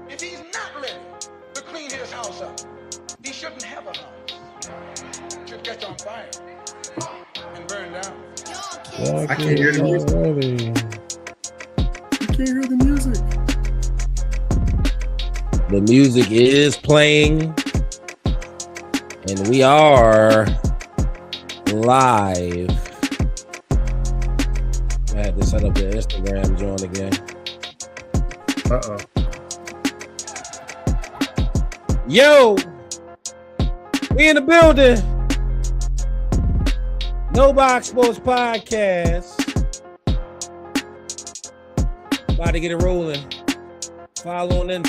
If he's not ready to clean his house up, he shouldn't have a house. Should catch on fire and burn down. I can't hear the music. I can't hear the music. The music is playing, and we are live. I had to set up the Instagram joint again. Uh-oh. Yo, we in the building. No Box Sports Podcast. About to get it rolling. Follow in.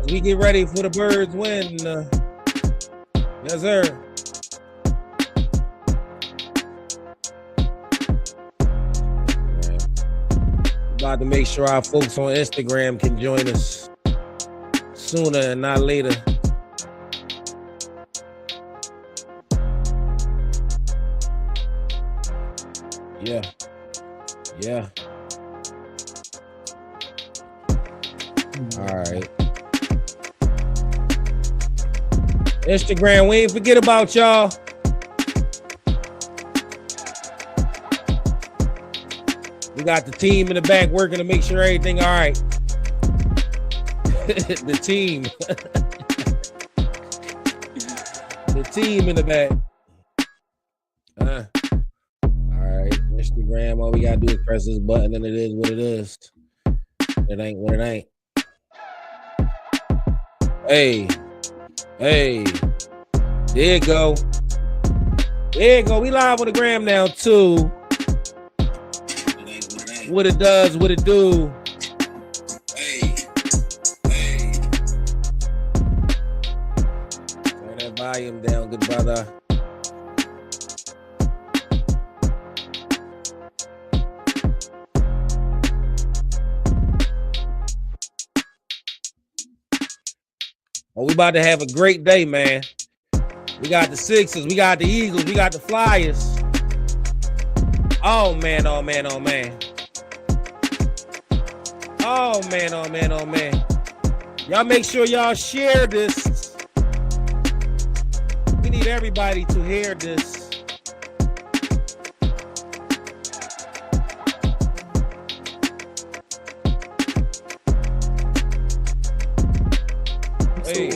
As we get ready for the Birds win. Yes, sir. About to make sure our folks on Instagram can join us sooner and not later. Yeah. All right. Instagram, we ain't forget about y'all. We got the team in the back working to make sure everything all right. The team. The team in the back. All right. Instagram, all we gotta do is press this button and it is what it is. It ain't what it ain't. Hey. There you go. We live on the gram now too. What it does, what it do. Hey. Turn that volume down, good brother. Oh, we about to have a great day, man. We got the Sixers, we got the Eagles, we got the Flyers. Oh, man. Oh, man. Y'all make sure y'all share this. We need everybody to hear this. Hey.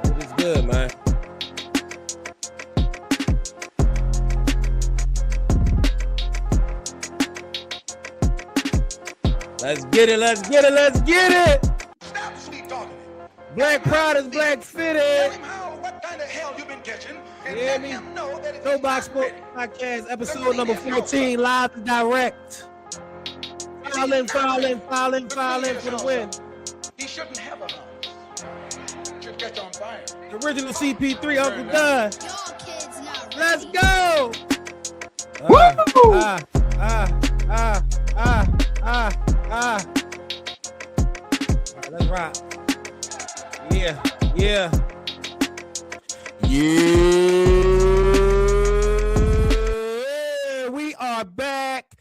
It is good, man. Let's get it. Stop sweet talking. Black Pride is black fitted. Tell him what kind of hell you've been catching, and let him know that it's No Box Sports Podcast, episode number 14, live and direct. File in for the win. He shouldn't have a house. Should catch on fire. The original CP3, Uncle Dunn. Let's go. All right, let's rock. Yeah. We are back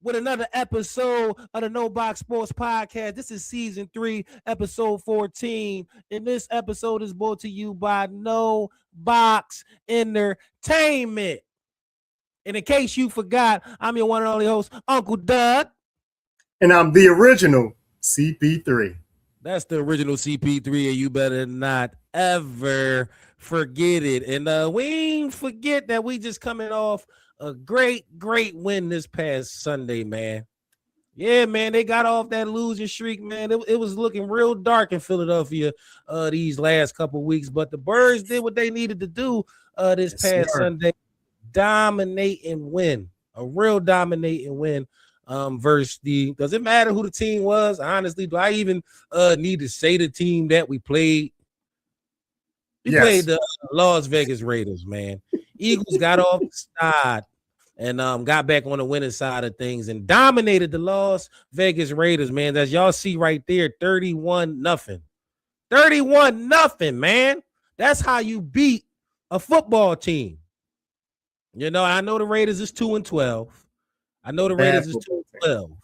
with another episode of the No Box Sports Podcast. This is season 3, episode 14. And this episode is brought to you by No Box Entertainment. And in case you forgot, I'm your one and only host, Uncle Doug. And I'm the original CP3. That's the original CP3, and you better not ever forget it. And we ain't forget that we just coming off a great win this past Sunday, man. Yeah, man, they got off that losing streak, man. It was looking real dark in Philadelphia these last couple weeks, but the Birds did what they needed to do this past Sunday. Dominate and win. A real dominating win versus does it matter who the team was? Honestly, do I even need to say the team that we played? We played the Las Vegas Raiders, man. Eagles got off the side and got back on the winning side of things and dominated the Las Vegas Raiders, man. As y'all see right there, 31-0. 31-0, man. That's how you beat a football team. You know, I know the Raiders is 2-12. I know the Bad Raiders is football team. 2-12.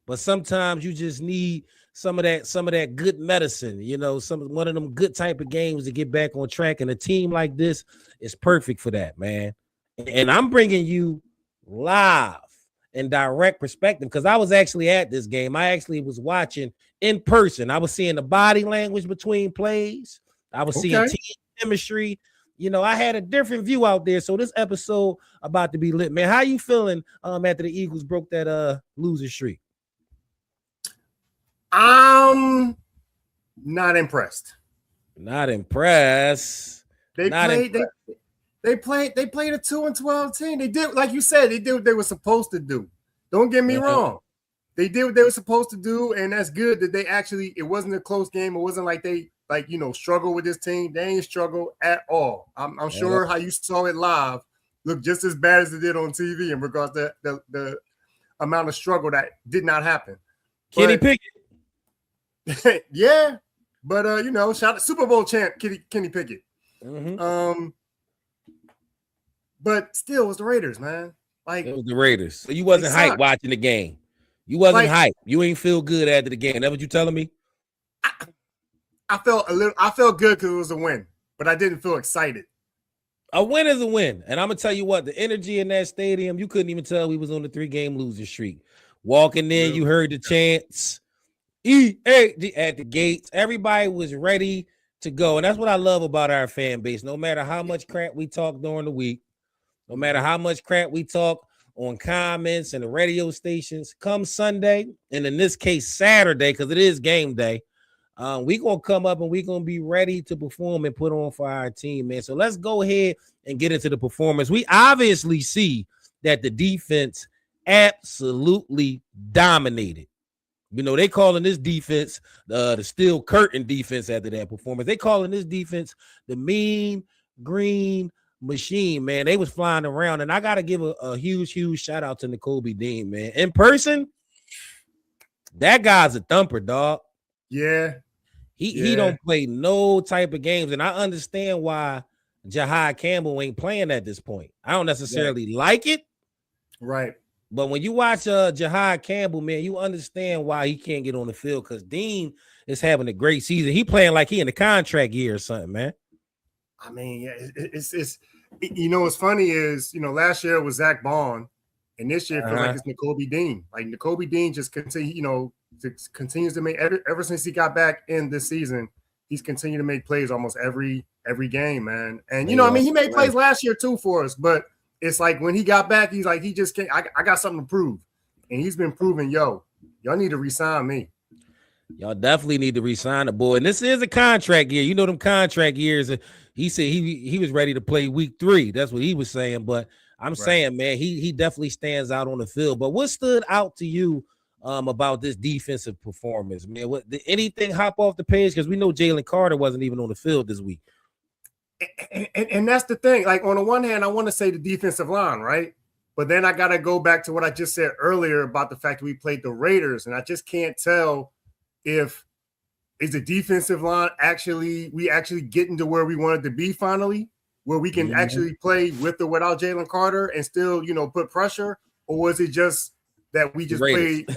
But sometimes you just need some of that good medicine, you know, one of them good type of games to get back on track. And a team like this is perfect for that, man. And I'm bringing you live and direct perspective because I was actually at this game. I actually was watching in person. I was seeing the body language between plays. I was seeing team chemistry. You know, I had a different view out there. So this episode about to be lit, man. How you feeling after the Eagles broke that losing streak? I'm not impressed. Not impressed. They played a 2-12 team. They did, like you said, they did what they were supposed to do. Don't get me wrong. They did what they were supposed to do, and that's good that they actually, it wasn't a close game. It wasn't like they struggle with this team. They ain't struggle at all. I'm sure how you saw it live looked just as bad as it did on TV in regards to the amount of struggle that did not happen. Kenny Pickett. Yeah, but shout out Super Bowl champ Kenny Pickett. Mm-hmm. But still, it was the Raiders, man. Like, it was the Raiders. So you wasn't hyped watching the game. You wasn't hyped. You ain't feel good after the game. That what you telling me? I felt good because it was a win, but I didn't feel excited. A win is a win, and I'm gonna tell you what, the energy in that stadium, you couldn't even tell we was on the 3-game losing streak. Walking in, you heard the chants. EA at the gates. Everybody was ready to go. And that's what I love about our fan base. No matter how much crap we talk during the week, no matter how much crap we talk on comments and the radio stations, come Sunday, and in this case, Saturday, because it is game day, we going to come up and we going to be ready to perform and put on for our team, man. So let's go ahead and get into the performance. We obviously see that the defense absolutely dominated. You know, they calling this defense the steel curtain defense after that performance. They calling this defense the mean green machine, man. They was flying around, and I got to give a huge shout out to Nakobe Dean, man. In person, that guy's a thumper, dog. Yeah. He don't play no type of games, and I understand why Jahai Campbell ain't playing at this point. I don't necessarily like it. Right. But when you watch Jahai Campbell, man, you understand why he can't get on the field because Dean is having a great season. He playing like he in the contract year or something, man. I mean, yeah, it's what's funny is, last year it was Zach Bond, and this year it feels like it's Nakobe Dean. Like Nakobe Dean just continues to make ever since he got back in this season, he's continued to make plays almost every game, man. And he made plays last year too for us, but it's like when he got back, he's like, he just can't. I got something to prove. And he's been proving, y'all need to re-sign me. Y'all definitely need to re-sign the boy. And this is a contract year. You know them contract years. He said he was ready to play week 3. That's what he was saying. But I'm saying, man, he definitely stands out on the field. But what stood out to you about this defensive performance, man? Did anything hop off the page? Because we know Jalen Carter wasn't even on the field this week. And that's the thing. Like, on the one hand, I want to say the defensive line, right? But then I got to go back to what I just said earlier about the fact that we played the Raiders, and I just can't tell if is the defensive line actually getting to where we wanted to be finally, where we can actually play with or without Jalen Carter and still, put pressure, or was it just that we just played?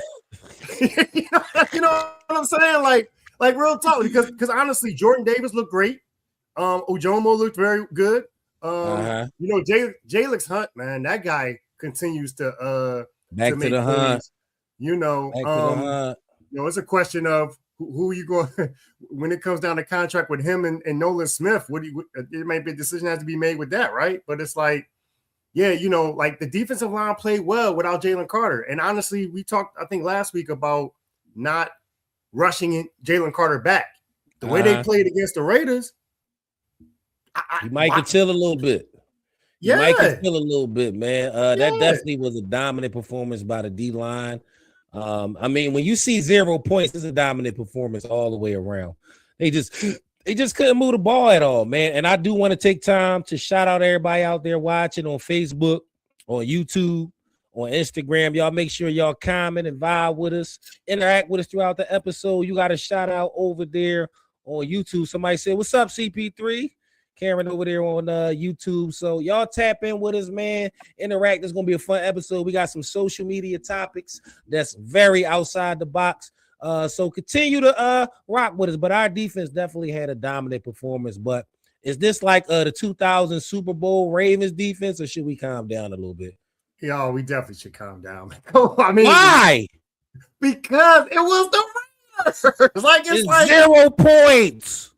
you know what I'm saying? Like real talk, because honestly, Jordan Davis looked great. Ojomo looked very good. Jalix Hunt, man, that guy continues to back to the hunt. It's a question of who you going when it comes down to contract with him and Nolan Smith. It might be a decision has to be made with that, right? But it's like, like the defensive line played well without Jalen Carter. And honestly, we talked, I think, last week about not rushing Jalen Carter back. The way they played against the Raiders. You might can chill a little bit. You might can chill a little bit, man. That definitely was a dominant performance by the D-line. I mean, when you see 0 points, it's a dominant performance all the way around. They just couldn't move the ball at all, man. And I do want to take time to shout out everybody out there watching on Facebook, on YouTube, on Instagram. Y'all make sure y'all comment and vibe with us, interact with us throughout the episode. You got a shout out over there on YouTube. Somebody said, "What's up, CP3?" Karen over there on YouTube. So y'all tap in with us, man. Interact. It's gonna be a fun episode. We got some social media topics that's very outside the box. So continue to rock with us. But our defense definitely had a dominant performance. But is this like the 2000 Super Bowl Ravens defense, or should we calm down a little bit? Yo, we definitely should calm down. I mean, why? Because it was the Raiders. It's like 0 points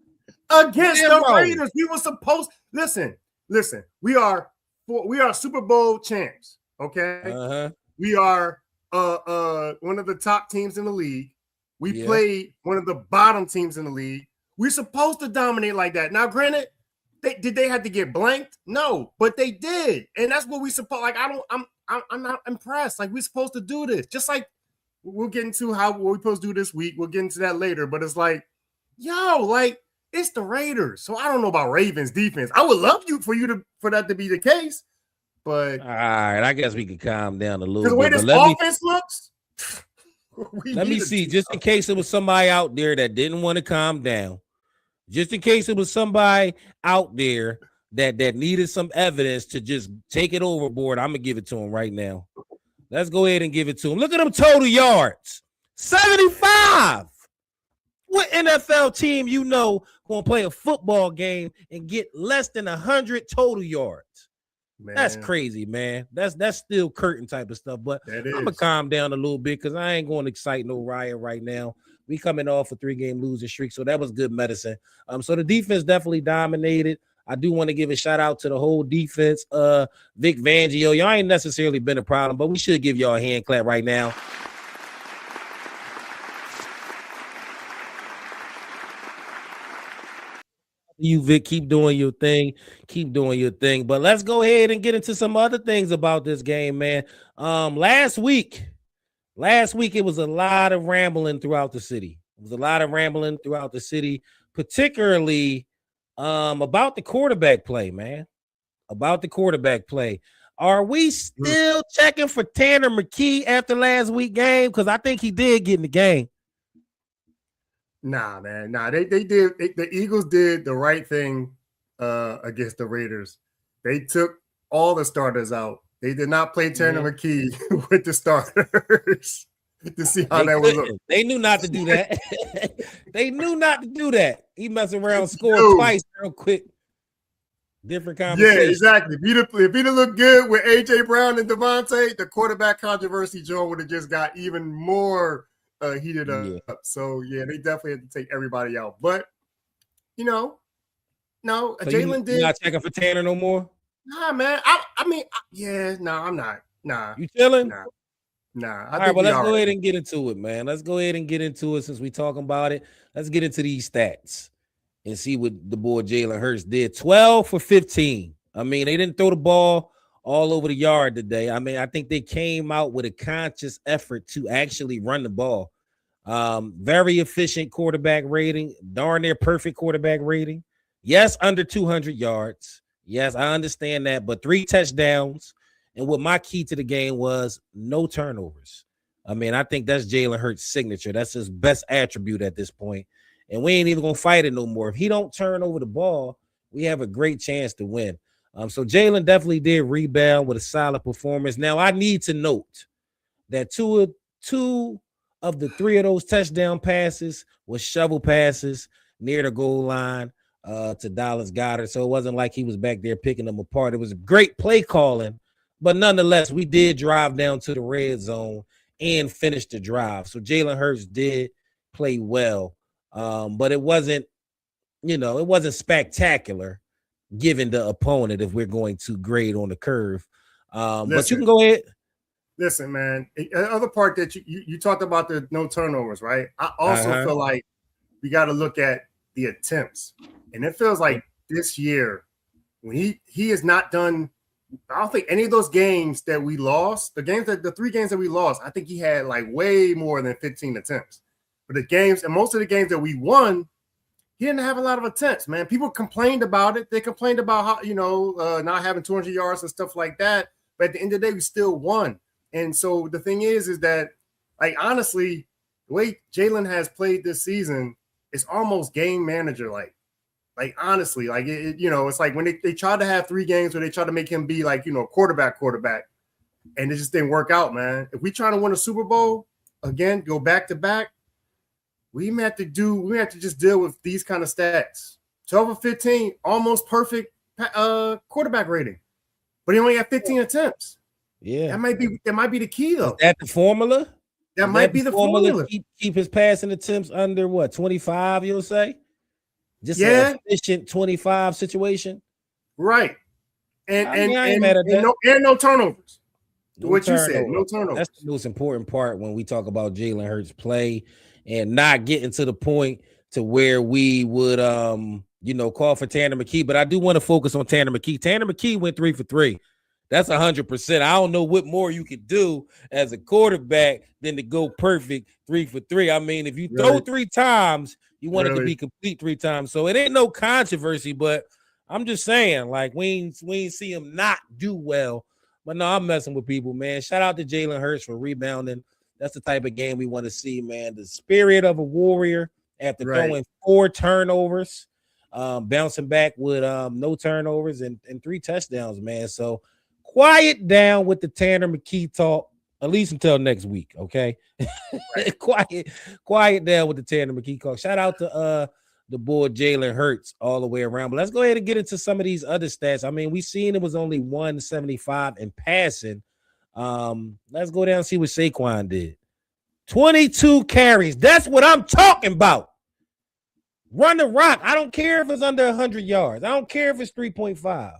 against the Raiders. We were supposed. Listen. We are Super Bowl champs. Okay, we are one of the top teams in the league. We played one of the bottom teams in the league. We're supposed to dominate like that. Now, granted, did they have to get blanked? No, but they did, and that's what we supposed. Like, I'm not impressed. Like, we're supposed to do this. Just like we'll get into what we're supposed to do this week. We'll get into that later. But it's like, it's the Raiders. So I don't know about Ravens defense. I would love for that to be the case. But all right, I guess we could calm down a little bit. The way this offense looks. Let me see, just in case it was somebody out there that didn't want to calm down, just in case it was somebody out there that needed some evidence to just take it overboard, I'm going to give it to him right now. Let's go ahead and give it to him. Look at them total yards, 75. What NFL team going to play a football game and get less than 100 total yards? Man. That's crazy, man. That's still curtain type of stuff. But I'm gonna calm down a little bit because I ain't going to excite no riot right now. We coming off a 3-game losing streak, so that was good medicine. So the defense definitely dominated. I do want to give a shout out to the whole defense. Vic Fangio, y'all ain't necessarily been a problem, but we should give y'all a hand clap right now. You, Vic, keep doing your thing. But let's go ahead and get into some other things about this game, man. Last week it was a lot of rambling throughout the city. Particularly about the quarterback play, man. Are we still checking for Tanner McKee after last week's game? Because I think he did get in the game. Nah, man. Nah, they did. The Eagles did the right thing against the Raiders. They took all the starters out. They did not play Tanner McKee with the starters to see how that was. They knew not to do that. He messed around, scored twice real quick. Different conversation. Yeah, exactly. If he'd have looked good with A.J. Brown and Devontae, the quarterback controversy, Joe, would have just got even more heated up. Yeah. So they definitely had to take everybody out. But no, so Jalen did. You not checking for Tanner no more? Nah, man. I'm not. Nah. You chilling? Nah. All right, well, let's go ahead and get into it, man. Let's go ahead and get into it since we talking about it. Let's get into these stats and see what the boy Jalen Hurts did. 12 for 15. I mean, they didn't throw the ball all over the yard today. I mean, I think they came out with a conscious effort to actually run the ball. Very efficient quarterback rating, darn near perfect quarterback rating. Yes, under 200 yards. Yes, I understand that, but 3 touchdowns. And what my key to the game was no turnovers. I mean, I think that's Jalen Hurts' signature. That's his best attribute at this point. And we ain't even going to fight it no more. If he don't turn over the ball, we have a great chance to win. So Jalen definitely did rebound with a solid performance. Now, I need to note that two of the 3 of those touchdown passes was shovel passes near the goal line to Dallas Goedert. So it wasn't like he was back there picking them apart. It was great play calling, but nonetheless, we did drive down to the red zone and finish the drive. So Jalen Hurts did play well, but it wasn't spectacular given the opponent if we're going to grade on the curve. But you can go ahead. Listen, man, the other part that you talked about the no turnovers, right? I also feel like we got to look at the attempts. And it feels like this year when he has not done, I don't think any of those games that we lost, the 3 games that we lost, I think he had like way more than 15 attempts. But most of the games that we won, he didn't have a lot of attempts, man. People complained about it. They complained about how, not having 200 yards and stuff like that. But at the end of the day, we still won. And so the thing is that, like, honestly, the way Jalen has played this season is almost game manager-like. Like, honestly, like, it's like when they tried to have 3 games where they tried to make him be like, quarterback, and it just didn't work out, man. If we try to win a Super Bowl, again, go back to back, we have to just deal with these kind of stats. 12 or 15, almost perfect quarterback rating, but he only had 15 attempts. Yeah, that might be the key, though. Is that the formula? That might be the formula. Keep his passing attempts under what, 25, you'll say? Just an efficient 25 situation. Right. And and no turnovers. You said, no turnovers. That's the most important part when we talk about Jalen Hurts' play and not getting to the point to where we would call for Tanner McKee. But I do want to focus on Tanner McKee. Tanner McKee went 3 for 3. That's 100%. I don't know what more you could do as a quarterback than to go perfect 3 for 3. I mean, if you throw 3 times, you want it to be complete 3 times. So it ain't no controversy, but I'm just saying, like, we ain't see him not do well. But no, I'm messing with people, man. Shout out to Jalen Hurts for rebounding. That's the type of game we want to see, man. The spirit of a warrior after throwing 4 turnovers, bouncing back with no turnovers and 3 touchdowns, man. So quiet down with the Tanner McKee talk, at least until next week, okay? quiet down with the Tanner McKee talk. Shout out to the boy Jalen Hurts all the way around. But let's go ahead and get into some of these other stats. I mean, we seen it was only 175 in passing. Let's go down and see what Saquon did. 22 carries. That's what I'm talking about. Run the rock. I don't care if it's under 100 yards. I don't care if it's 3.5.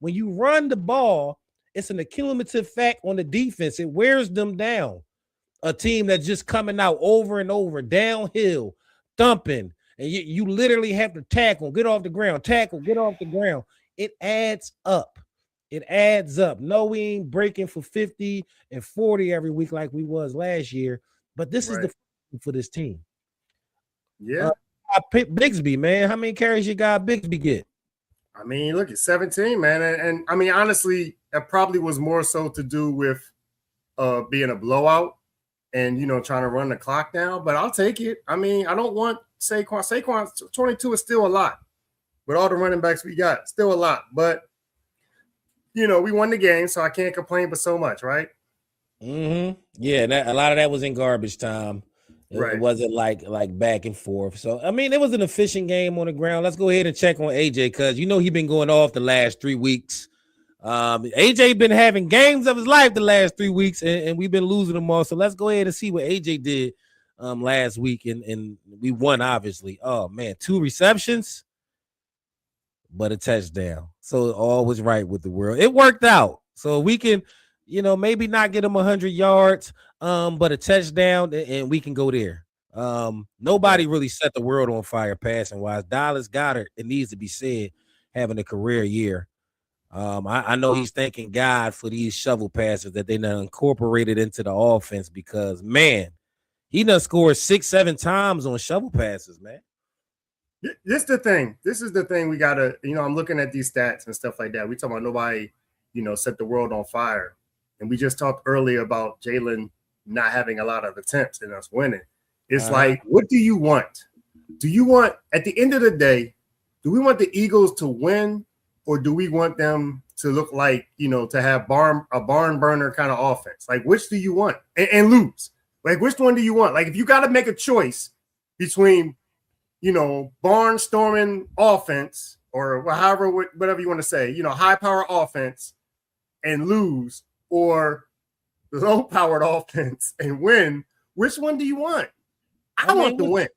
When you run the ball, it's an accumulative fact on the defense. It wears them down. A team that's just coming out over and over, downhill, thumping, and you literally have to tackle, get off the ground, tackle, get off the ground. It adds up. It adds up. No, we ain't breaking for 50 and 40 every week like we was last year, but this is the for this team. Yeah. I picked Bigsby, man. How many carries you got Bigsby get? I mean, look at 17, man. And I mean, honestly, that probably was more so to do with being a blowout and, trying to run the clock down. But I'll take it. I mean, I don't want Saquon. Saquon 22 is still a lot. With all the running backs we got, still a lot. But, we won the game, so I can't complain but so much, right? Mm-hmm. Yeah, a lot of that was in garbage time. It wasn't like back and forth. So, I mean, it was an efficient game on the ground. Let's go ahead and check on AJ because, he's been going off the last 3 weeks. AJ been having games of his life the last 3 weeks, and we've been losing them all. So let's go ahead and see what AJ did last week, and we won, obviously. Oh, man, 2 receptions, but a touchdown. So all was right with the world. It worked out. So we can, maybe not get him 100 yards, but a touchdown, and we can go there. Nobody really set the world on fire passing wise. Dallas Goedert, it needs to be said, having a career year. I know he's thanking God for these shovel passes that they done incorporated into the offense because, man, he done scored 6-7 times on shovel passes, man. This is the thing we got to, I'm looking at these stats and stuff like that. We talking about nobody, set the world on fire. And we just talked earlier about Jalen not having a lot of attempts and us winning. It's like, what do you want? Do you want, at the end of the day, do we want the Eagles to win or do we want them to look like, to have a barn burner kind of offense? Like, which do you want? And lose? Like, which one do you want? Like, if you got to make a choice between, barnstorming offense or whatever you want to say, high power offense and lose, or low-powered offense and win, which one do you want? I want to win.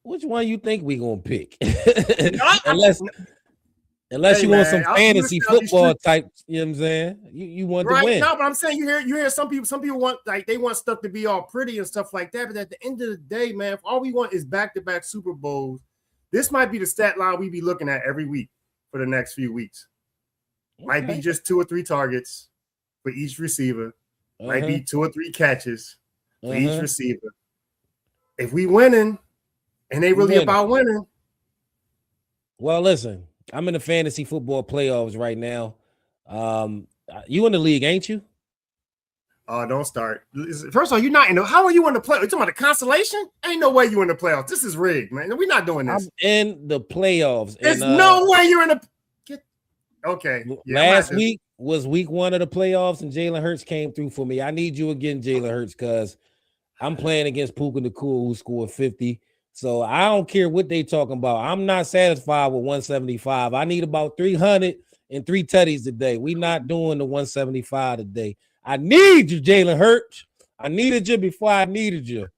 Which one you think we gonna pick? Unless you want some fantasy football type, you know what I'm saying? You want to win. No, but I'm saying you hear some people want, like, they want stuff to be all pretty and stuff like that. But at the end of the day, man, if all we want is back-to-back Super Bowls, this might be the stat line we be looking at every week for the next few weeks. Might be just 2 or 3 targets for each receiver. Might be 2 or 3 catches for each receiver. If we winning, and they really about winning. Well, listen, I'm in the fantasy football playoffs right now. You in the league, ain't you? Oh, don't start. First of all, you're not in the. How are you in the playoffs? You talking about the consolation? Ain't no way you in the playoffs. This is rigged, man. We're not doing this. I'm in the playoffs. There's no way you're in the. Okay. Yeah, last week was week 1 of the playoffs, and Jalen Hurts came through for me. I need you again, Jalen Hurts, because I'm playing against Puka Nacua, who scored 50. So I don't care what they talking about. I'm not satisfied with 175. I need about 300 and 3 tutties today. We not doing the 175 today. I need you, Jalen Hurts. I needed you before I needed you.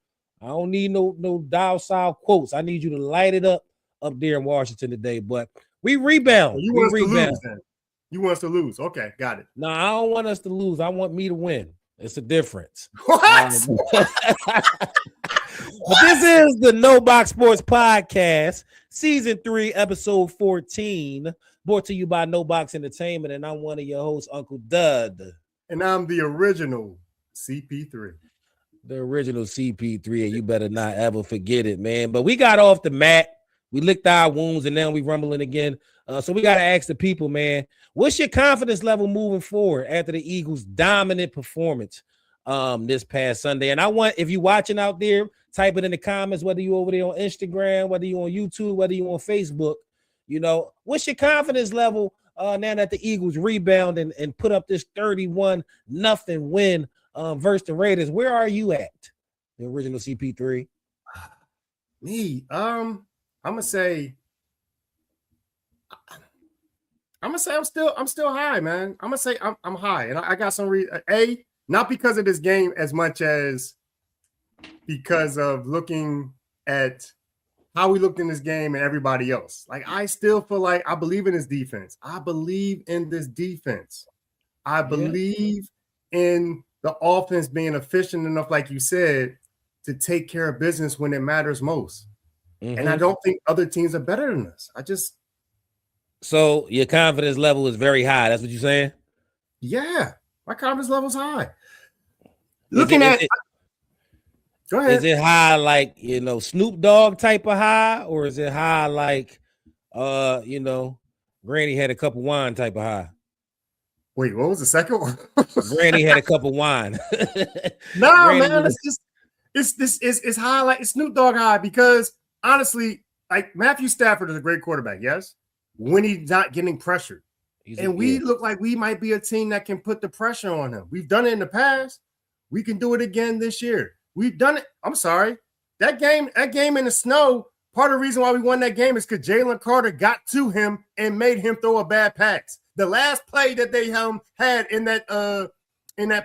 I don't need no dial-style quotes. I need you to light it up there in Washington today. But we rebound. You want us to lose then? You want us to lose? Okay, got it. No, I don't want us to lose. I want me to win. It's a difference. What? But this is the No Box Sports Podcast, Season 3, Episode 14, brought to you by No Box Entertainment, and I'm one of your hosts, Uncle Dud. And I'm the original CP3. The original CP3, and you better not ever forget it, man. But we got off the mat. We licked our wounds, and now we rumbling again. So we got to ask the people, man, what's your confidence level moving forward after the Eagles' dominant performance this past Sunday? And I want, if you're watching out there, type it in the comments, whether you over there on Instagram, whether you on YouTube, whether you on Facebook. You know, what's your confidence level now that the Eagles rebound and put up this 31-0 win versus the Raiders? Where are you at? The original CP3. Me, I'm gonna say I'm still high, man. I'm gonna say I'm high, and I got some not because of this game as much as because of looking at how we looked in this game and everybody else. Like, I still feel like I believe in this defense. I believe in this defense. I believe in the offense being efficient enough, like you said, to take care of business when it matters most. Mm-hmm. And I don't think other teams are better than us. So your confidence level is very high. That's what you're saying? Yeah, my confidence level is high. Go ahead. Is it high like, Snoop Dogg type of high, or is it high like, Granny had a cup of wine type of high? Wait, what was the second one? Granny had a cup of wine. No, man, it's high like it's Snoop Dogg high, because honestly, like, Matthew Stafford is a great quarterback, yes, when he's not getting pressured. We look like we might be a team that can put the pressure on him. We've done it in the past. We can do it again this year. We've done it. I'm sorry. That game in the snow, part of the reason why we won that game is because Jalen Carter got to him and made him throw a bad pass. The last play that they had in that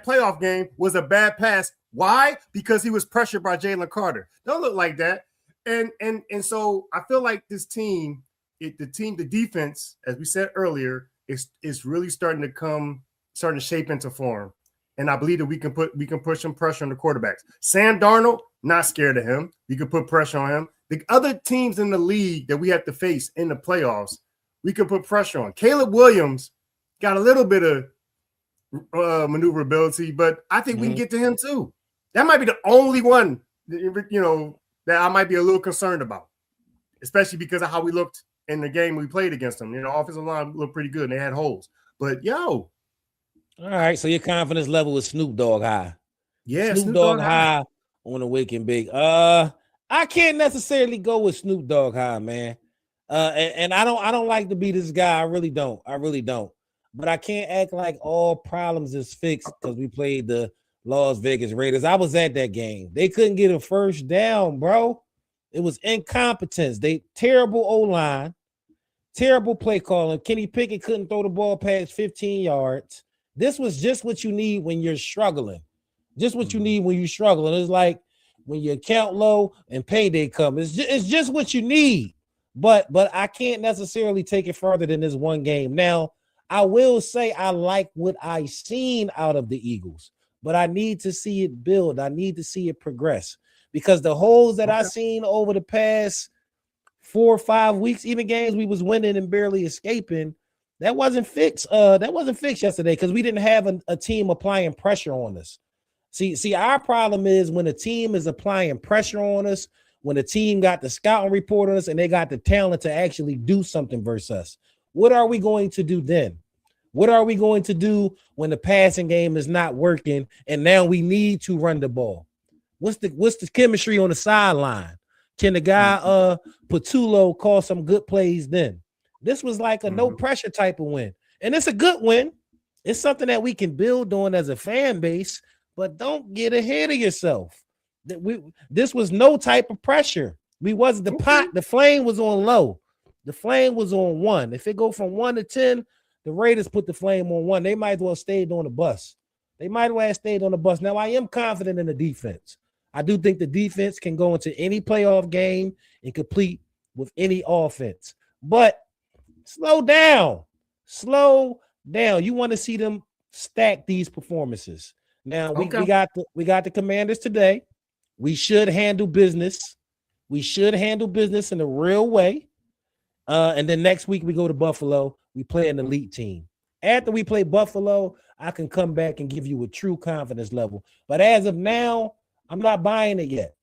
playoff game was a bad pass. Why? Because he was pressured by Jalen Carter. Don't look like that. And so I feel like this team, the defense, as we said earlier, is really starting to shape into form. And I believe that we can put some pressure on the quarterbacks. Sam Darnold, not scared of him. We can put pressure on him. The other teams in the league that we have to face in the playoffs, we can put pressure on. Caleb Williams got a little bit of maneuverability, but I think we can get to him too. That might be the only one, that I might be a little concerned about, especially because of how we looked in the game we played against them. Offensive line looked pretty good and they had holes. But all right, so your confidence level is Snoop Dogg high. Yeah, Snoop Dogg high on the Wake and Big. I can't necessarily go with Snoop Dogg high, man. And I don't like to be this guy. I really don't. But I can't act like all problems is fixed because we played the Las Vegas Raiders. I was at that game. They couldn't get a first down, bro. It was incompetence. Terrible O-line, terrible play calling. Kenny Pickett couldn't throw the ball past 15 yards. This was just what you need when you're struggling. Just what you need when you're struggling. It's like when you count low and payday comes. It's just what you need. But I can't necessarily take it further than this one game. Now, I will say I like what I seen out of the Eagles, but I need to see it build. I need to see it progress, because the holes that I seen over the past 4 or 5 weeks, even games we was winning and barely escaping, that wasn't fixed. That wasn't fixed yesterday because we didn't have a team applying pressure on us. See, our problem is when a team is applying pressure on us, when the team got the scouting report on us and they got the talent to actually do something versus us. What are we going to do then? What are we going to do when the passing game is not working and now we need to run the ball? What's the chemistry on the sideline? Can the guy Patullo call some good plays then? This was like a no pressure type of win. And it's a good win. It's something that we can build on as a fan base, but don't get ahead of yourself. This was no type of pressure. We wasn't the flame was on low. The flame was on 1. If it go from 1 to 10, the Raiders put the flame on 1. They might as well stayed on the bus. They might as well have stayed on the bus. Now, I am confident in the defense. I do think the defense can go into any playoff game and complete with any offense. But slow down. Slow down. You want to see them stack these performances. Now, we got the Commanders today. We should handle business. We should handle business in a real way. And then next week we go to Buffalo. We play an elite team. After we play Buffalo, I can come back and give you a true confidence level. But as of now, I'm not buying it yet.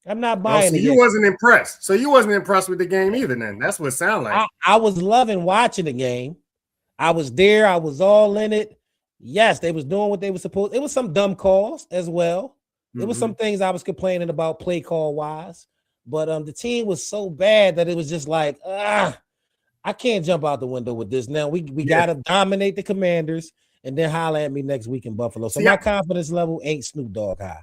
I'm not buying it yet. You wasn't impressed. So you wasn't impressed with the game either then. That's what it sounded like. I was loving watching the game. I was there. I was all in it. Yes, they was doing what they were supposed. It was some dumb calls as well. It was some things I was complaining about play call wise. But the team was so bad that it was just like, I can't jump out the window with this. Now we got to dominate the Commanders and then holler at me next week in Buffalo. So my confidence level ain't Snoop Dogg high.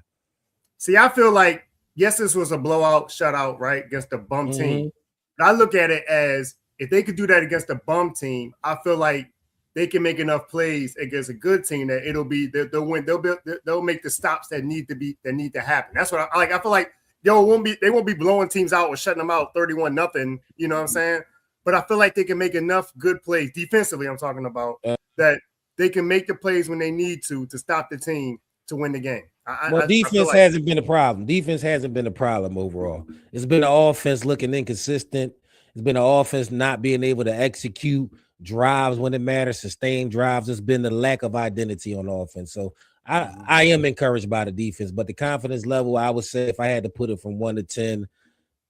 See, I feel like, yes, this was a blowout shutout, right, against a bum team. But I look at it as if they could do that against a bum team, I feel like they can make enough plays against a good team that they'll win. They'll make the stops that need to happen. That's what I like. I feel like they won't be blowing teams out or shutting them out 31-0. You know what I'm saying? But I feel like they can make enough good plays defensively. I'm talking about that they can make the plays when they need to stop the team to win the game. Defense hasn't been a problem. Defense hasn't been a problem overall. It's been an offense looking inconsistent. It's been an offense not being able to execute drives when it matters, sustain drives. It's been the lack of identity on offense. So I am encouraged by the defense, but the confidence level, I would say if I had to put it from 1 to 10,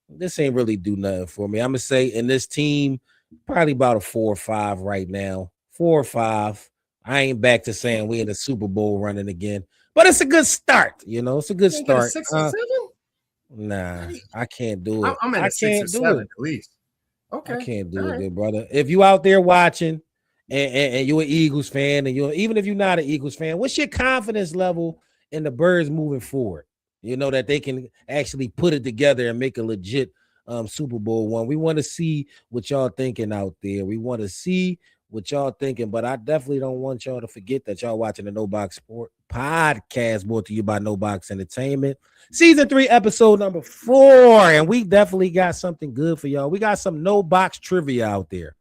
this ain't really do nothing for me. I'm going to say in this team, probably about a 4 or 5 right now. 4 or 5. I ain't back to saying we in the Super Bowl running again. But it's a good start, It's a good start. 6 or 7? Nah, I can't do it. I'm at a 6 or 7 at least. Okay, I can't do it, good brother. If you out there watching and you're an Eagles fan, and even if you're not an Eagles fan, what's your confidence level in the Birds moving forward? That they can actually put it together and make a legit Super Bowl one. We want to see what y'all thinking out there. We want to see what y'all thinking, but I definitely don't want y'all to forget that y'all watching the No Box Sport podcast brought to you by No Box Entertainment. Season 3, episode number 4, and we definitely got something good for y'all. We got some No Box trivia out there.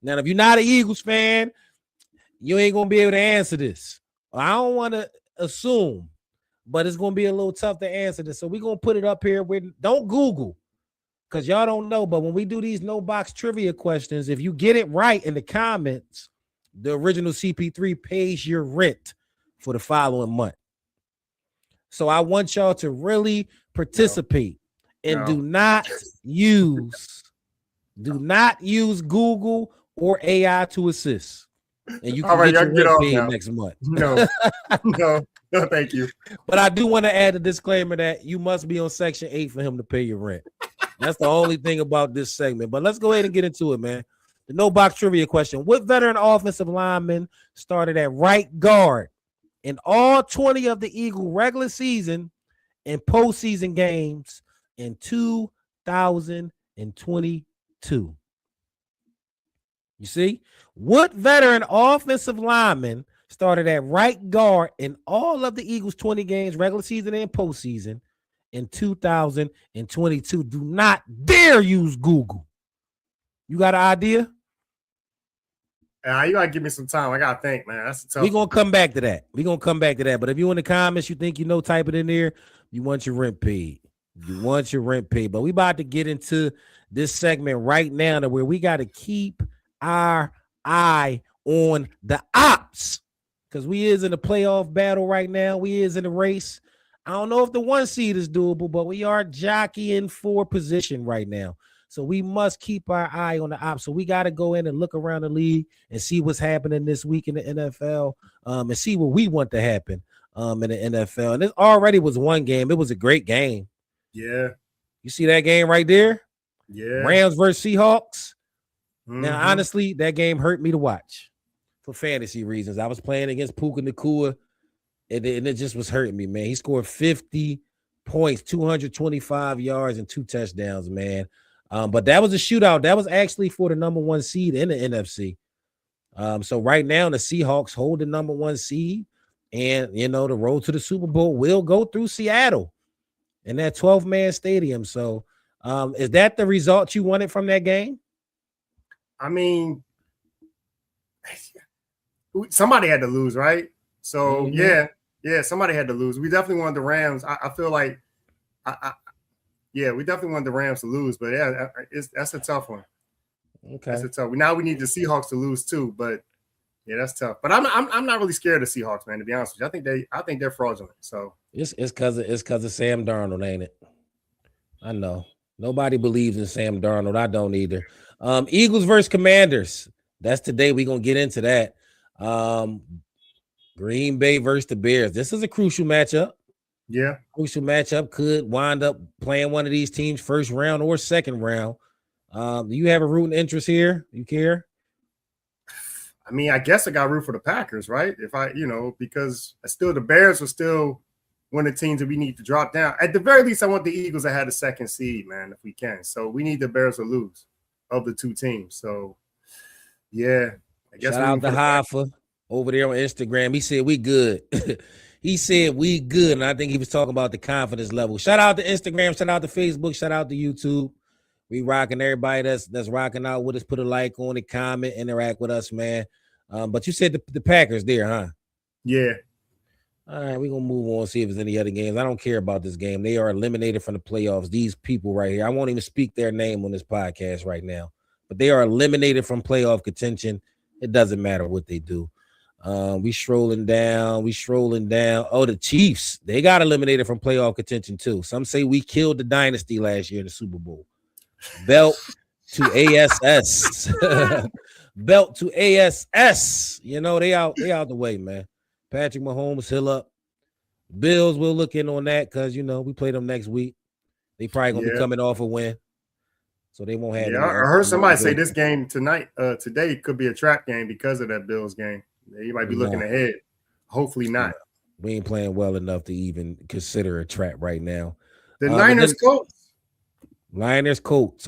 Now, if you're not an Eagles fan, you ain't going to be able to answer this. I don't want to assume, but it's going to be a little tough to answer this. So we're going to put it up here. Don't Google, because y'all don't know. But when we do these No Box trivia questions, if you get it right in the comments, the original CP3 pays your rent for the following month. So I want y'all to really participate and do not use Google or AI to assist. And you can get your rent paid next month. No, thank you. But I do want to add a disclaimer that you must be on Section 8 for him to pay your rent. That's the only thing about this segment. But let's go ahead and get into it, man. The No Box trivia question. What veteran offensive lineman started at right guard in all 20 of the Eagle regular season and postseason games in 2022? You see? What veteran offensive lineman started at right guard in all of the Eagles' 20 games, regular season and postseason, in 2022? Do not dare use Google. You got an idea? You got to give me some time. I got to think, man. That's tough. We're going to come back to that. But if you in the comments, you think type it in there, you want your rent paid. But we about to get into this segment right now to where we got to keep our eye on the ops, because we is in a playoff battle right now. We is in a race. I don't know if the 1 seed is doable, but we are jockeying for position right now. So we must keep our eye on the ops. So we got to go in and look around the league and see what's happening this week in the NFL, and see what we want to happen in the NFL. And it already was one game. It was a great game. Yeah. You see that game right there? Yeah. Rams versus Seahawks. Mm-hmm. Now, honestly, that game hurt me to watch for fantasy reasons. I was playing against Puka Nacua, and it just was hurting me, man. He scored 50 points, 225 yards, and 2 touchdowns, man. But that was a shootout. That was actually for the number 1 seed in the NFC. So right now, the Seahawks hold the number 1 seed, and, you know, the road to the Super Bowl will go through Seattle in that 12-man stadium. So is that the result you wanted from that game? I mean, somebody had to lose, right? So, yeah, somebody had to lose. We definitely wanted the Rams. I feel like, we definitely wanted the Rams to lose, but yeah, that's a tough one. Okay, that's a tough one. Now we need the Seahawks to lose too, but yeah, that's tough. But I'm not really scared of Seahawks, man. To be honest with you, I think they're fraudulent. So it's because of Sam Darnold, ain't it? I know nobody believes in Sam Darnold. I don't either. Eagles versus Commanders. That's today. We're gonna get into that. Green Bay versus the Bears. This is a crucial matchup. Yeah, crucial matchup. Could wind up playing one of these teams first round or second round. Do you have a rooting interest here? You care? I mean, I guess I got root for the Packers, right? Because the Bears are still one of the teams that we need to drop down. At the very least, I want the Eagles to have the 2nd seed, man, if we can. So we need the Bears to lose of the 2 teams. So yeah, I guess. Shout out to Hoffa over there on Instagram. He said we good. He said we good, and I think he was talking about the confidence level. Shout out to Instagram, shout out to Facebook, shout out to YouTube. We rocking everybody that's rocking out with us. Put a like on it, comment, interact with us, man. But you said the Packers there, huh? Yeah. All right, we're gonna move on, see if there's any other games. I don't care about this game. They are eliminated from the playoffs. These people right here, I won't even speak their name on this podcast right now, but they are eliminated from playoff contention. It doesn't matter what they do. We strolling down. Oh, the Chiefs, they got eliminated from playoff contention too. Some say we killed the dynasty last year in the Super Bowl. Belt to ASS. Belt to ASS. You know, they out the way, man. Patrick Mahomes, hill up. Bills will look in on that because, we play them next week. They probably going to be coming off a win. So they won't have. Yeah, I heard somebody say this game today could be a trap game because of that Bills game. You might be looking ahead. Hopefully not. We ain't playing well enough to even consider a trap right now. The Niners Colts.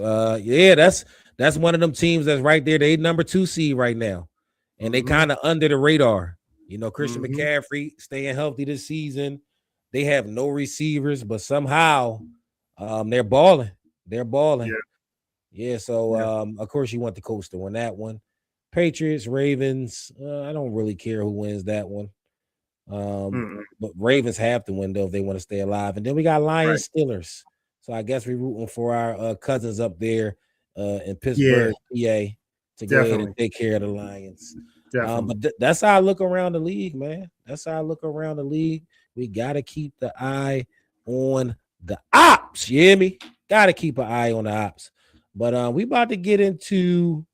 That's one of them teams that's right there. They number 2 seed right now. And they kind of under the radar. Christian McCaffrey staying healthy this season. They have no receivers, but somehow they're balling. So of course you want the Colts to win that one. Patriots, Ravens. I don't really care who wins that one. But Ravens have to win though if they want to stay alive. And then we got Lions, Steelers. So I guess we're rooting for our cousins up there in Pittsburgh, PA, to go ahead and take care of the Lions. But that's how I look around the league, man. We got to keep the eye on the ops. You hear me? Got to keep an eye on the ops. But we about to get into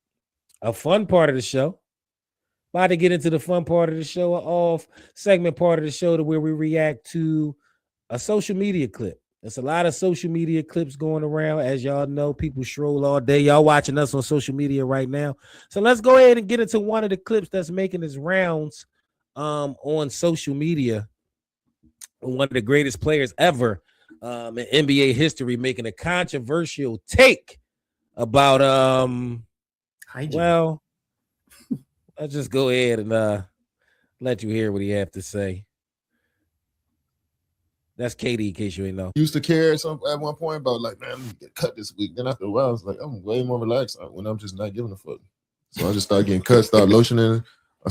a fun part of the show. Off segment part of the show to where we react to a social media clip. There's a lot of social media clips going around. As y'all know, people stroll all day. Y'all watching us on social media right now. So let's go ahead and get into one of the clips that's making its rounds on social media. One of the greatest players ever in NBA history making a controversial take about hygiene. Well, I'll just go ahead and let you hear what he have to say. That's Katie, in case you ain't know. Used to care at one point about like, man, I'm gonna get cut this week. Then after a while, I was like, I'm way more relaxed when I'm just not giving a fuck. So I just started getting cut, start lotioning. I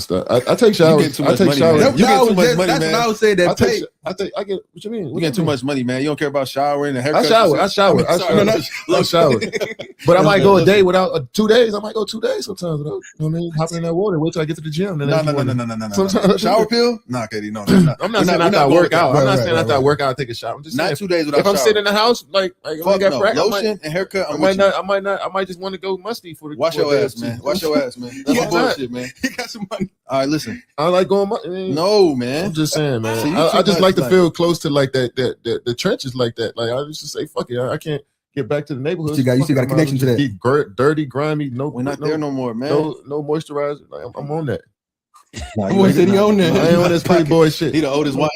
take showers. You get too much money, man. You get too much money, that's man. what I was saying. That I think I get what you mean. You get too much money, man. You don't care about showering and haircuts. I shower. But I might go a day without 2 days. I might go 2 days sometimes without. You know what I mean? Hopping in that water. Wait till I get to the gym. No. Shower pill? Nah, Katie, no. I'm not saying after I work out. I'm not saying after I work out, I take a shower. I'm just saying 2 days without. If I'm sitting in the house, like I got practice, lotion and haircut. I might just want to go musty for the. Wash your ass, man. Wash your ass, man. That's bullshit, man. He got some money. All right, listen. I like going. No, man. I'm just saying, man. See, I just like to feel close to like that the trenches like that. Like I used to say, fuck it, I can't get back to the neighborhood. You still got a connection to that. Keep dirty, grimy. We're not there no more, man. No moisturizer. Like, I'm on that. Boy said he on that. I ain't on this pretty boy shit. He the oldest white.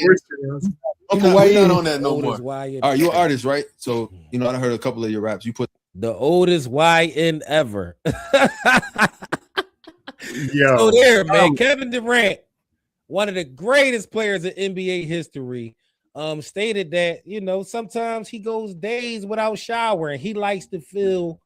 Okay, why you not on that no more? All right, you're an artist, right? So I heard a couple of your raps. You put the oldest YN ever. Yo, so there, man. Kevin Durant, one of the greatest players in NBA history, stated that sometimes he goes days without showering. He likes to feel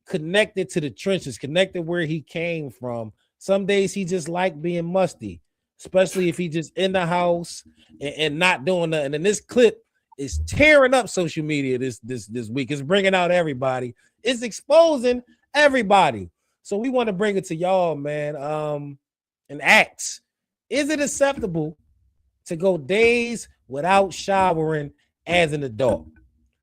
connected to the trenches, connected where he came from. Some days he just like being musty, especially if he just in the house and not doing nothing. And this clip is tearing up social media this week. It's bringing out everybody. It's exposing everybody. So we want to bring it to y'all, man. And ask, is it acceptable to go days without showering as an adult?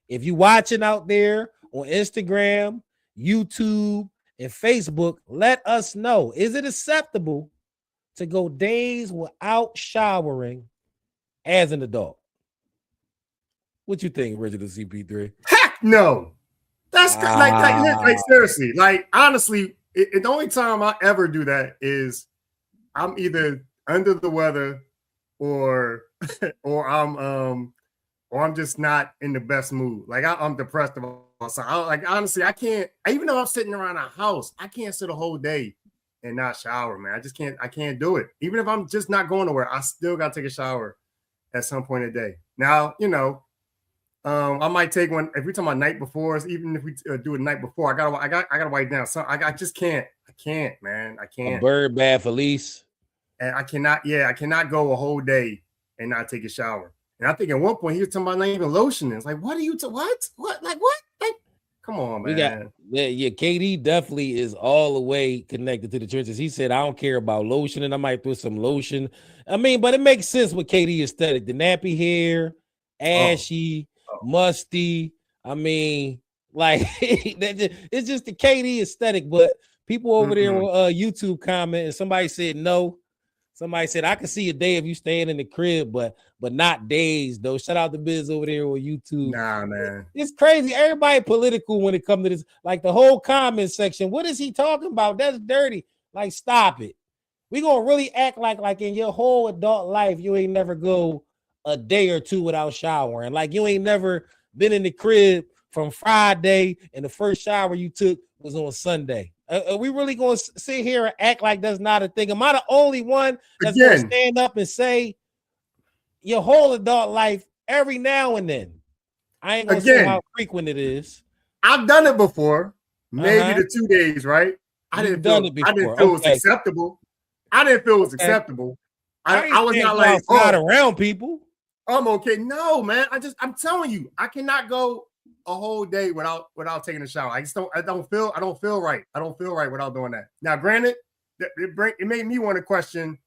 If you watching out there on Instagram, YouTube, and Facebook, let us know. Is it acceptable to go days without showering as an adult? What you think, Original CP3? Heck no. That's like seriously. Like honestly, the only time I ever do that is I'm either under the weather or I'm just not in the best mood. Like I'm depressed about something. Honestly, I can't. Even though I'm sitting around a house, I can't sit a whole day and not shower, man. I just can't. I can't do it. Even if I'm just not going nowhere, I still got to take a shower at some point in the day. Now, I might take one if we're talking about night before. Even if we do it night before, I gotta wipe down. So I just can't. I can't, man. I can't. A bird bath, Elise. And I cannot. Yeah, I cannot go a whole day and not take a shower. And I think at one point he was talking about not even lotioning. It's like, what are you? What? Like what? Like, come on, man. KD definitely is all the way connected to the trenches. He said, I don't care about lotioning. I might put some lotion. I mean, but it makes sense with KD aesthetic. The nappy hair, ashy, musty. I mean, like it's just the KD aesthetic. But people over there on YouTube comment, and somebody said no. Somebody said I can see a day of you staying in the crib, but not days though. Shout out to Biz over there on YouTube. Nah, man, it's crazy. Everybody political when it comes to this. Like the whole comment section. What is he talking about? That's dirty. Like, stop it. We gonna really act like in your whole adult life you ain't never go a day or two without showering. Like you ain't never been in the crib from Friday and the first shower you took was on Sunday. Are we really going to sit here and act like that's not a thing? Am I the only one that's going to stand up and say your whole adult life every now and then? I ain't going to say how frequent it is. I've done it before. Maybe the 2 days, right? I didn't feel it was acceptable. I didn't feel it was acceptable. I was not like, around people. I'm okay. No, man. I'm telling you, I cannot go a whole day without taking a shower. I don't feel right. I don't feel right without doing that. Now, granted, it made me want to question.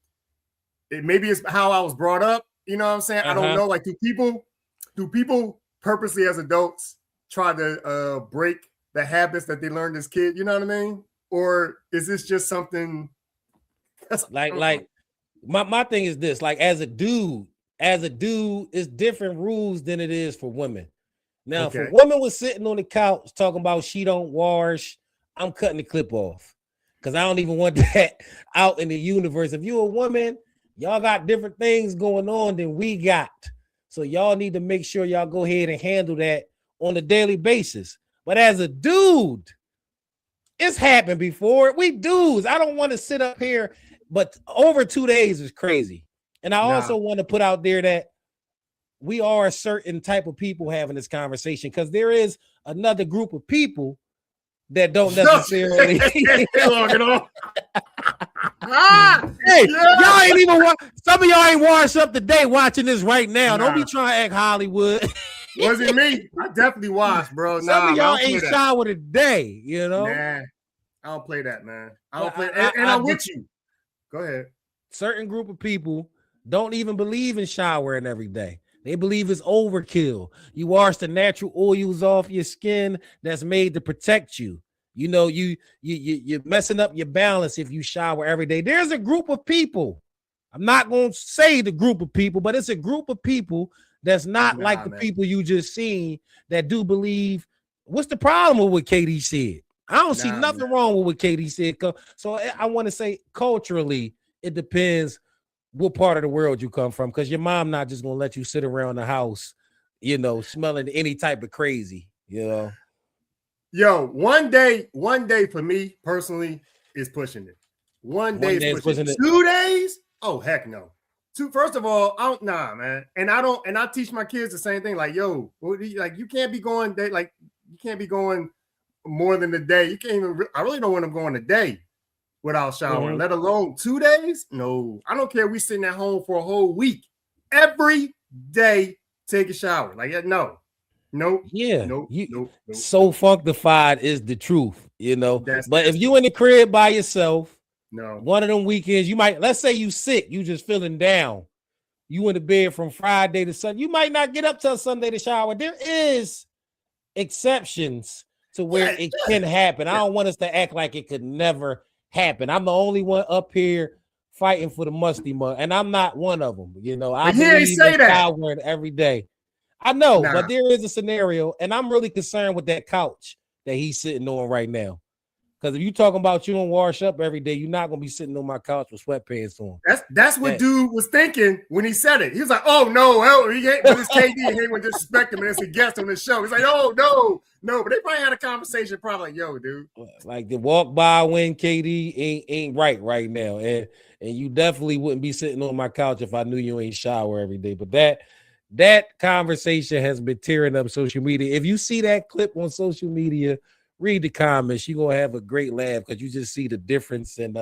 Maybe it's how I was brought up. You know what I'm saying? I don't know. Like, do people purposely as adults try to break the habits that they learned as kids? You know what I mean? Or is this just something that's like my thing is this? Like, as a dude, it's different rules than it is for women. Now, if a woman was sitting on the couch talking about she don't wash, I'm cutting the clip off because I don't even want that out in the universe. If you're a woman, y'all got different things going on than we got. So y'all need to make sure y'all go ahead and handle that on a daily basis. But as a dude, it's happened before. We dudes, I don't want to sit up here, but over 2 days is crazy. And I also want to put out there that we are a certain type of people having this conversation because there is another group of people that don't necessarily. Long it off. Hey, y'all ain't even some of y'all ain't washed up today watching this right now. Nah. Don't be trying to act Hollywood. Wasn't me. I definitely washed, bro. Some of y'all ain't showered today, you know. Nah, I don't play that, man. I don't play. And I'm with you. Go ahead. Certain group of people don't even believe in showering every day. They believe it's overkill. You wash the natural oils off your skin that's made to protect you. You know, you're messing up your balance if you shower every day. There's a group of people. I'm not going to say the group of people, but it's a group of people that's not like the people you just seen that do believe. What's the problem with what KD said? I don't see nothing wrong with what KD said. So I want to say culturally, it depends what part of the world you come from, because your mom not just gonna let you sit around the house, you know, smelling any type of crazy, you know. Yo, one day for me personally is pushing it. One day is pushing it. 2 days? Oh, heck no. First of all, man. And I teach my kids the same thing. Like, yo, like you can't be going more than a day. You can't even. I really don't want them going a day without showering, let alone 2 days. No, I don't care. We sitting at home for a whole week, every day, take a shower. Like, no. Yeah. Nope. So functified is the truth, you know. But if you in the crib by yourself, one of them weekends, you might, let's say you sick, you just feeling down. You in the bed from Friday to Sunday. You might not get up till Sunday to shower. There is exceptions to where it can happen. I don't want us to act like it could never happen. I'm the only one up here fighting for the musty mud, and I'm not one of them. You know, I believe in showering every day. I know, but there is a scenario, and I'm really concerned with that couch that he's sitting on right now. Because if you talking about you don't wash up every day, you're not gonna be sitting on my couch with sweatpants on. That's what dude was thinking when he said it. He was like, "Oh no, he ain't." But it's KD, he ain't want to disrespect him, and it's a guest on the show. He's like, "Oh no." But they probably had a conversation, probably like, "Yo, dude." Like the walk by when KD ain't right now, and you definitely wouldn't be sitting on my couch if I knew you ain't shower every day. But that conversation has been tearing up social media. If you see that clip on social media, read the comments. You're gonna have a great laugh because you just see the difference in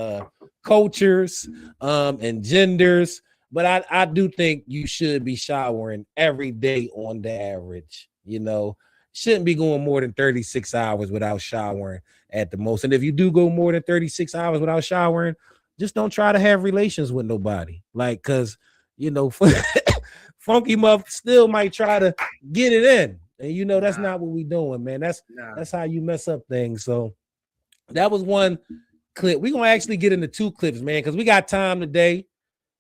cultures and genders. But I do think you should be showering every day on the average. You know, shouldn't be going more than 36 hours without showering at the most. And if you do go more than 36 hours without showering, just don't try to have relations with nobody. Like, because you know, Funky Muff still might try to get it in. And you know that's not what we doing, man. That's how you mess up things. So that was one clip. We're gonna actually get into two clips, man, because we got time today.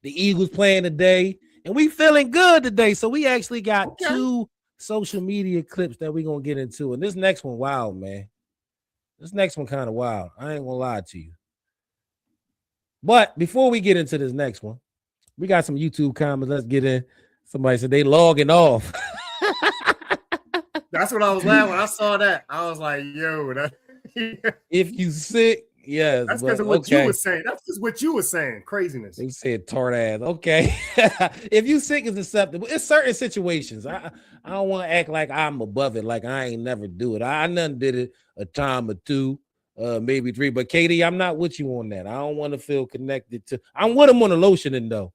The Eagles playing today, and we feeling good today. So we actually got two social media clips that we're gonna get into. And this next one, wild, man. This next one kind of wild. I ain't gonna lie to you. But before we get into this next one, we got some YouTube comments. Let's get in. Somebody said they logging off. That's what I was laughing when I saw that. I was like, yo, if you sick, yes. That's because of what you were saying. That's just what you were saying. Craziness. They said tart ass. Okay. If you sick is acceptable. It's certain situations. I don't want to act like I'm above it, like I ain't never do it. I done did it a time or two, maybe three. But KD, I'm not with you on that. I don't want to feel connected to. I'm with him on the lotioning though.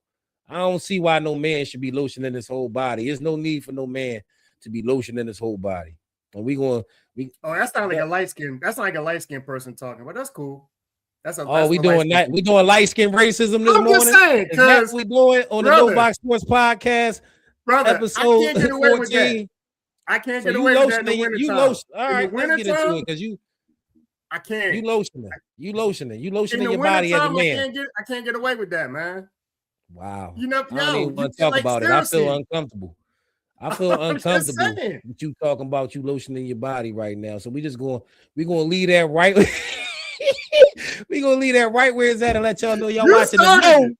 I don't see why no man should be lotioning his whole body. There's no need for no man to be lotioning his whole body. And that's not like a light skin. That's not like a light skin person talking, but that's cool. We doing light skin racism this morning. Just saying, because we doing on the No Box Sports Podcast, brother. Episode I can't get away 14. with that. I can't get away with that in the wintertime. All right, let's get into it because I can't. You lotioning your body as a man. I can't get away with that, man. Wow. You know, I don't even want to talk about it. I feel uncomfortable. I feel uncomfortable with you talking about you lotioning your body right now. So we're gonna leave that right. We're gonna leave that right where it's at and let y'all know y'all watching the No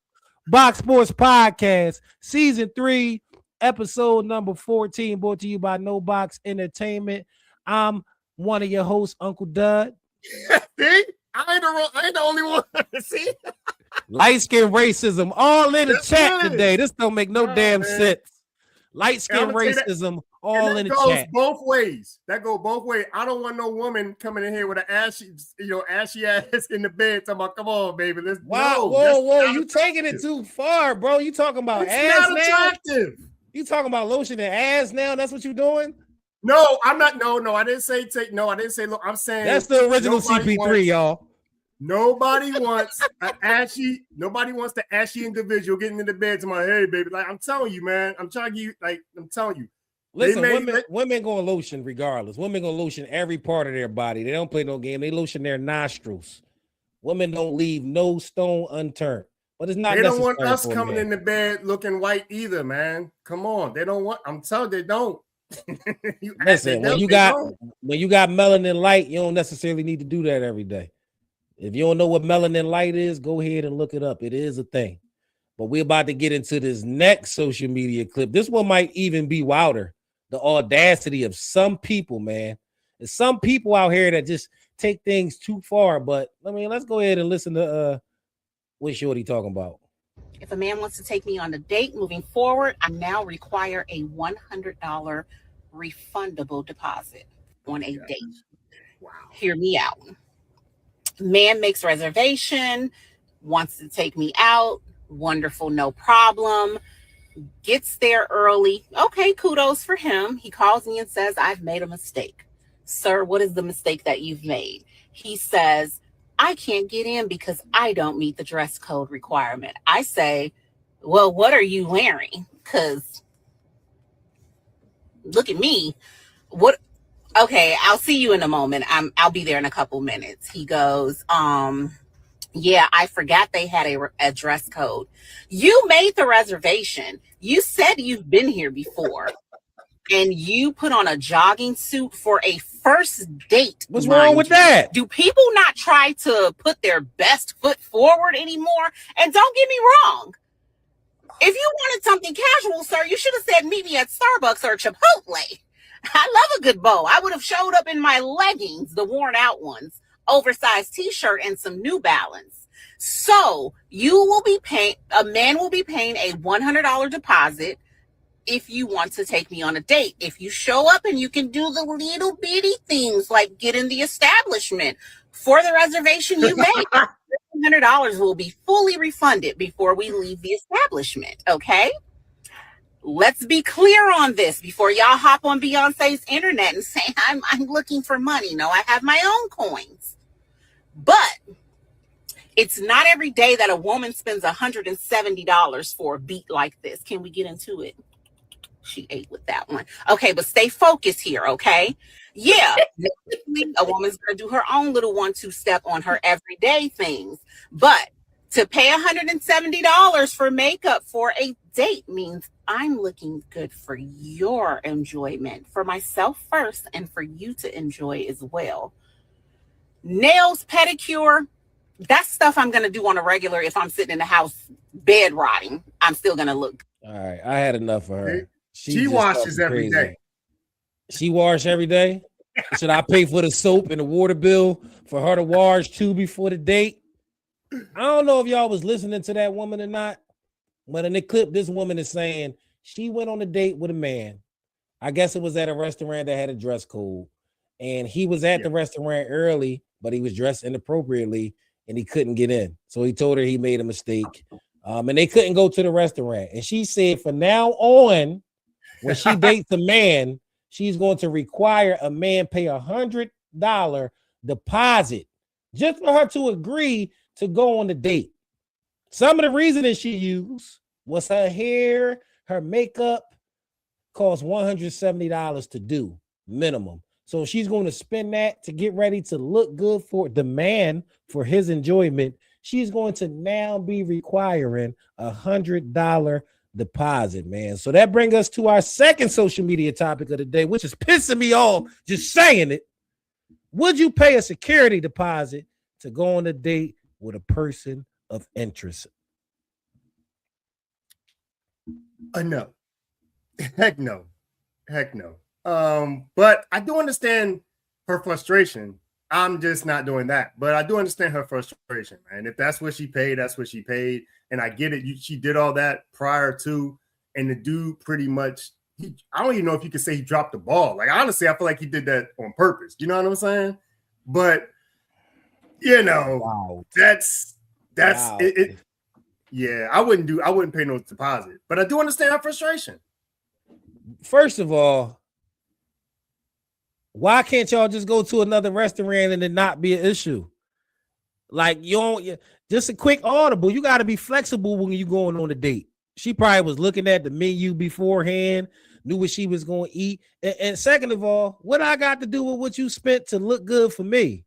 Box Sports Podcast, Season 3, Episode number 14, brought to you by No Box Entertainment. I'm one of your hosts, Uncle Dud. See? I ain't the only one. See? Light skin racism all in the chat today. This don't make no damn sense. Light skin racism all in the goes chat. both ways. That goes both ways. I don't want no woman coming in here with an ashy ass in the bed talking about, come on, baby. Let's whoa, you taking it too far, bro. You talking about it's ass not now? attractive. You talking about lotion and ass now? That's what you doing? No, I'm not. No, I didn't say take. No, I didn't say look. I'm saying that's the original CP3, y'all. Nobody wants an ashy. Nobody wants the ashy individual getting in the bed to my hey, baby. Like I'm telling you, man. I'm trying to give you. Like I'm telling you. Listen, women gonna lotion regardless. Women gonna lotion every part of their body. They don't play no game. They lotion their nostrils. Women don't leave no stone unturned. But it's not. They don't want us coming in the bed looking white either, man. Come on, they don't want. I'm telling you, they don't. Listen, when you got melanin light, you don't necessarily need to do that every day. If you don't know what melanin light is, go ahead and look it up. It is a thing. But we're about to get into this next social media clip. This one might even be wilder. The audacity of some people, man. There's some people out here that just take things too far. But I mean, let's go ahead and listen to what Shorty talking about. If a man wants to take me on a date moving forward, I now require a $100 refundable deposit on a date. Wow. Hear me out. Man makes reservation, wants to take me out. Wonderful, no problem. Gets there early. Okay, kudos for him. He calls me and says, I've made a mistake. Sir, what is the mistake that you've made? He says, I can't get in because I don't meet the dress code requirement. I say, well, what are you wearing? Because look at me. What? Okay, I'll see you in a moment. I'll be there in a couple minutes. He goes, yeah, I forgot they had a dress code. You made the reservation. You said you've been here before. And you put on a jogging suit for a first date. What's wrong with that? Do people not try to put their best foot forward anymore? And don't get me wrong. If you wanted something casual, sir, you should have said meet me at Starbucks or Chipotle. I love a good bow. I would have showed up in my leggings, the worn out ones, oversized t-shirt, and some New Balance. So a man will be paying a $100 deposit if you want to take me on a date. If you show up and you can do the little bitty things like get in the establishment for the reservation you made, $100 will be fully refunded before we leave the establishment. Okay? Let's be clear on this before y'all hop on Beyonce's internet and say I'm looking for money. No, I have my own coins. But it's not every day that a woman spends $170 for a beat like this. Can we get into it? She ate with that one. Okay, but stay focused here, okay? Yeah, a woman's going to do her own little 1-2 step on her everyday things. But to pay $170 for makeup for a date means I'm looking good for your enjoyment, for myself first, and for you to enjoy as well. Nails, pedicure, that's stuff I'm going to do on a regular. If I'm sitting in the house bed rotting, I'm still going to look. All right, I had enough of her. She washes every day. She wash every day? Should I pay for the soap and the water bill for her to wash too before the date? I don't know if y'all was listening to that woman or not, but in the clip, this woman is saying she went on a date with a man. I guess it was at a restaurant that had a dress code, and he was at the restaurant early, but he was dressed inappropriately and he couldn't get in. So he told her he made a mistake, and they couldn't go to the restaurant. And she said from now on, when she dates a man, she's going to require a man pay $100 deposit just for her to agree to go on the date. Some of the reasoning she used was her hair, her makeup costs $170 to do minimum. So she's going to spend that to get ready to look good for the man for his enjoyment. She's going to now be requiring $100 deposit, man. So that brings us to our second social media topic of the day, which is pissing me off just saying it. Would you pay a security deposit to go on a date with a person of interest? No. Heck no. But I do understand her frustration. I'm just not doing that. But I do understand her frustration, man. If that's what she paid, that's what she paid. And I get it. She did all that prior to, and the dude pretty much, I don't even know if you could say he dropped the ball. Like, honestly, I feel like he did that on purpose. You know what I'm saying? But, you know, Wow. that's Wow. it. Yeah, I wouldn't pay no deposit. But I do understand her frustration. First of all, why can't y'all just go to another restaurant and it not be an issue? Like, you don't, just a quick audible. You got to be flexible when you going on a date. She probably was looking at the menu beforehand, knew what she was going to eat. And second of all, what I got to do with what you spent to look good for me?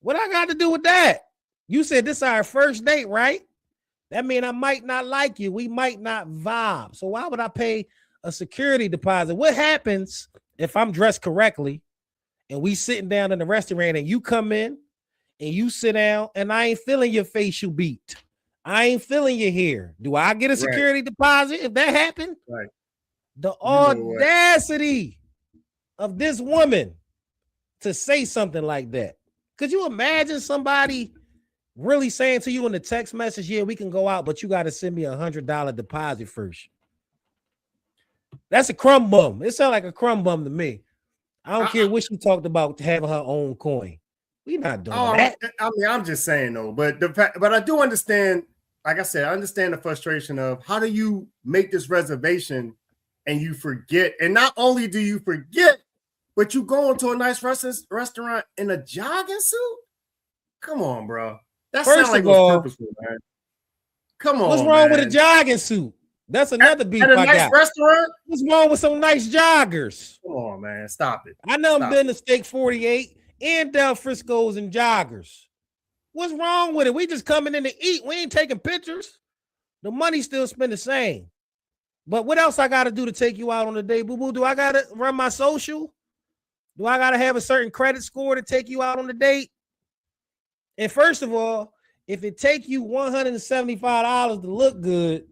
What I got to do with that? You said this is our first date, right? That means I might not like you. We might not vibe. So why would I pay a security deposit? What happens if I'm dressed correctly and we sitting down in the restaurant and you come in and you sit down and I ain't feeling your facial beat? I ain't feeling your hair. Do I get a security deposit if that happened? Right. The audacity of this woman to say something like that. Could you imagine somebody really saying to you in the text message, yeah, we can go out, but you got to send me $100 deposit first? That's a crumb bum. It sounds like a crumb bum to me. I don't care what she talked about having her own coin. We not doing that. I mean, I'm just saying though, but I do understand. Like I said, I understand the frustration of how do you make this reservation and you forget, and not only do you forget, but you go into a nice restaurant in a jogging suit. Come on, bro. That sounds like it was purposeful, man. Come on. What's wrong with a jogging suit? That's another beef at a I nice got. Restaurant? What's wrong with some nice joggers? Come on, man. Stop it. I know I've been to Steak 48 and Del Frisco's and joggers. What's wrong with it? We just coming in to eat. We ain't taking pictures. The money still spent the same. But what else I got to do to take you out on a date, boo-boo? Do I got to run my social? Do I got to have a certain credit score to take you out on the date? And first of all, if it take you $175 to look good,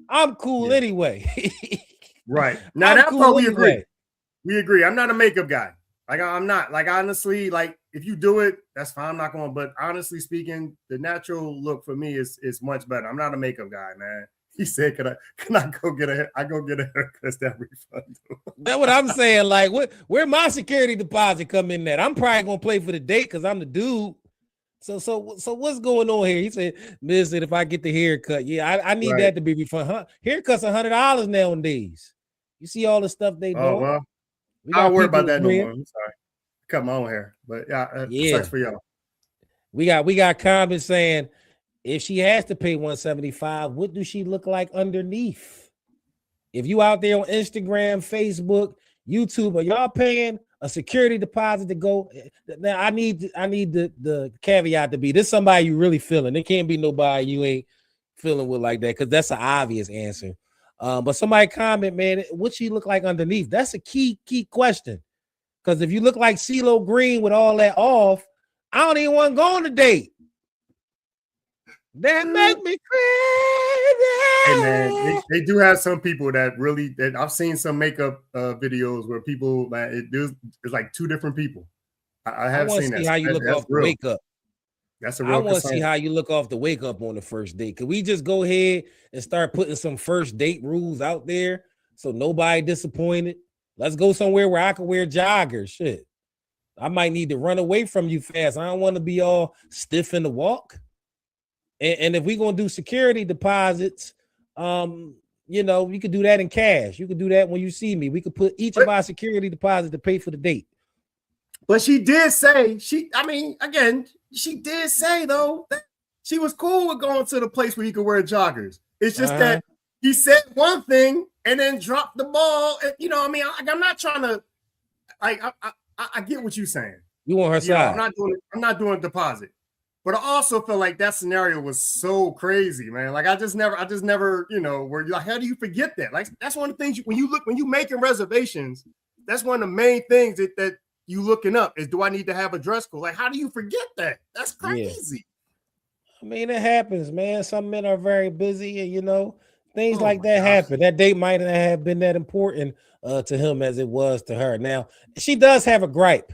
I'm cool anyway. Right. Now that's cool we agree. We agree. I'm not a makeup guy. Like, I'm not. Like, honestly, like, if you do it, that's fine. I'm not going. But honestly speaking, the natural look for me is much better. I'm not a makeup guy, man. He said, "Can I go get a? I go get a haircut that refund." That's what I'm saying. Like, where my security deposit come in at? I'm probably gonna play for the date because I'm the dude. So what's going on here? He said, "Listen, if I get the haircut, yeah, I need that to be refunded. Haircuts $100 nowadays. You see all the stuff they do." Oh well. I don't worry about that no more. I'm sorry. Cut my own hair, but yeah, sucks for y'all. We got comments saying if she has to pay $175, what do she look like underneath? If you out there on Instagram, Facebook, YouTube, are y'all paying a security deposit to go? Now I need the caveat to be this somebody you really feeling. It can't be nobody you ain't feeling with like that because that's an obvious answer. But somebody comment, man, what she look like underneath? That's a key question. Because if you look like CeeLo Green with all that off, I don't even want to go on a date. That make me crazy. Hey man, they do have some people that I've seen some makeup videos where people, man, it's like two different people. I have seen that. See how you look off the wake up. That's a real. I want to see how you look off the wake up on the first date. Could we just go ahead and start putting some first date rules out there so nobody disappointed? Let's go somewhere where I can wear joggers. Shit, I might need to run away from you fast. I don't want to be all stiff in the walk. And if we're gonna do security deposits, you know, we could do that in cash. You could do that when you see me. We could put each of our security deposits to pay for the date. But she did say she did say though that she was cool with going to the place where you could wear joggers. It's just that he said one thing and then dropped the ball. And, you know, I mean, I'm not trying to. I get what you're saying. You want her side? I'm not doing a deposit. But I also feel like that scenario was so crazy, man. Like I just never, you know, where you're like, how do you forget that? Like that's one of the things when you making reservations, that's one of the main things that you looking up is, do I need to have a dress code? Like, how do you forget that? That's crazy. Yeah. I mean, it happens, man. Some men are very busy, and you know, things like that happen. That date might not have been that important to him as it was to her. Now, she does have a gripe.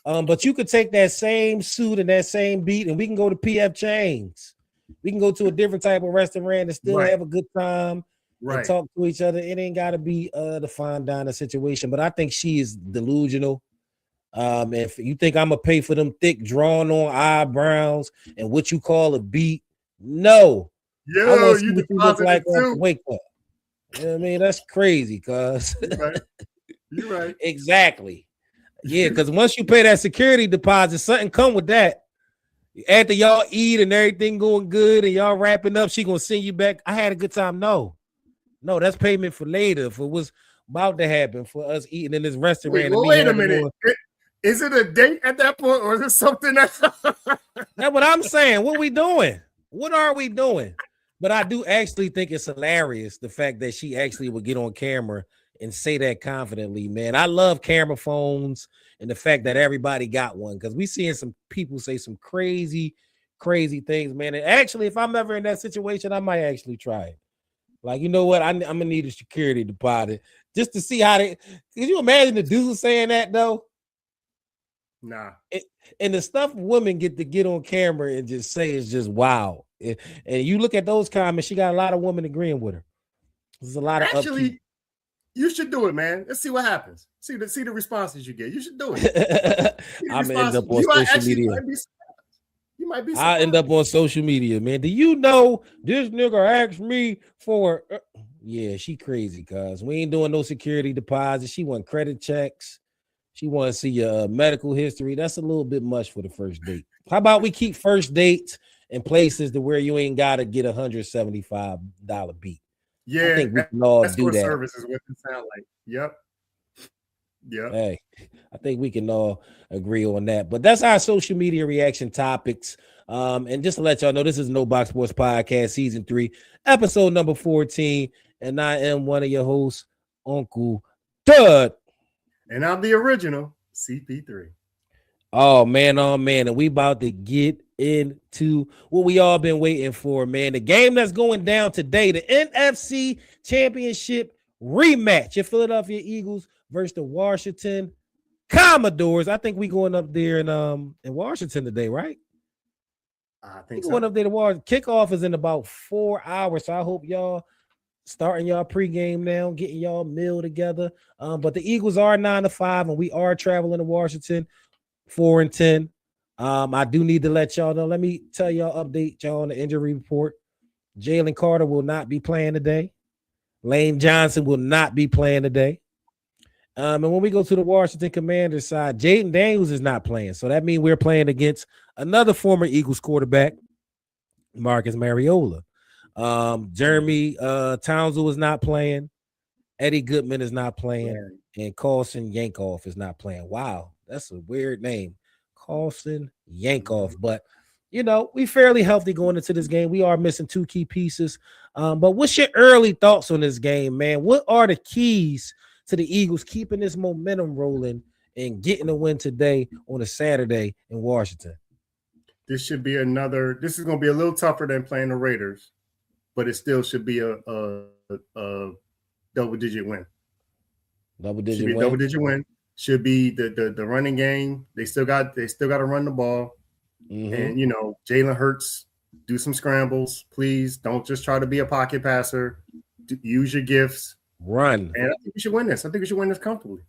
But you could take that same suit and that same beat, and we can go to PF Chang's. We can go to a different type of restaurant and still have a good time and talk to each other. It ain't got to be the fine dining situation, but I think she is delusional. If you think I'm gonna pay for them thick drawn on eyebrows and what you call a beat, no. Yo, I want to see you what you look like too. on the wake up. You know what I mean? That's crazy, cuz. You're right. Exactly. Yeah, because once you pay that security deposit, something come with that. After y'all eat and everything going good and y'all wrapping up, she gonna send you back. I had a good time. No, that's payment for later, for what's about to happen, for us eating in this restaurant. Wait a minute. Is it a date at that point, or is it something else? That's what I'm saying. What we doing? What are we doing? But I do actually think it's hilarious, the fact that she actually would get on camera and say that confidently, man. I love camera phones and the fact that everybody got one, because we seeing some people say some crazy things, man. And actually, if I'm ever in that situation, I might actually try it. Like, you know what? I'm gonna need a security deposit just to see how they. Could you imagine the dude saying that though? Nah. And the stuff women get on camera and just say is just wow. And you look at those comments, she got a lot of women agreeing with her. There's a lot of actually. You should do it, man. Let's see what happens. See the responses you get. You should do it. I'm gonna end up on social media. You might be. I end up on social media, man. Do you know this nigga asked me for? Yeah, she crazy, cuz we ain't doing no security deposits. She want credit checks. She want to see your medical history. That's a little bit much for the first date. How about we keep first dates in places to where you ain't gotta get $175 beat? Yeah, I think we can all do that. Service is what it sounds like. Yep. Hey, I think we can all agree on that. But that's our social media reaction topics. And just to let y'all know, this is No Box Sports Podcast, Season 3, Episode number 14. And I am one of your hosts, Uncle Dud. And I'm the original CP3. Oh, man. And we about to get into what we all been waiting for, man. The game that's going down today, the NFC Championship Rematch. Your Philadelphia Eagles versus the Washington Commodores. I think we going up there in Washington today, right? I think going up there to Washington. Kickoff is in about 4 hours, so I hope y'all starting y'all pregame now, getting y'all meal together. But the Eagles are 9-5, and we are traveling to Washington 4-10. I do need to let y'all know. Let me tell y'all, update y'all on the injury report. Jalen Carter will not be playing today. Lane Johnson will not be playing today. And when we go to the Washington Commanders side, Jaden Daniels is not playing. So that means we're playing against another former Eagles quarterback, Marcus Mariota. Jeremy Townsend is not playing. Eddie Goodman is not playing. And Carlson Yankoff is not playing. Wow, that's a weird name. Carlson Yankoff. But, you know, we fairly healthy going into this game. We are missing two key pieces. But what's your early thoughts on this game, man? What are the keys to the Eagles keeping this momentum rolling and getting a win today on a Saturday in Washington? This should be this is going to be a little tougher than playing the Raiders, but it still should be a double-digit win. Double-digit win. Should be the running game. They still got to run the ball. Mm-hmm. And, you know, Jalen Hurts, do some scrambles. Please don't just try to be a pocket passer. Use your gifts. Run. And I think we should win this. I think we should win this comfortably.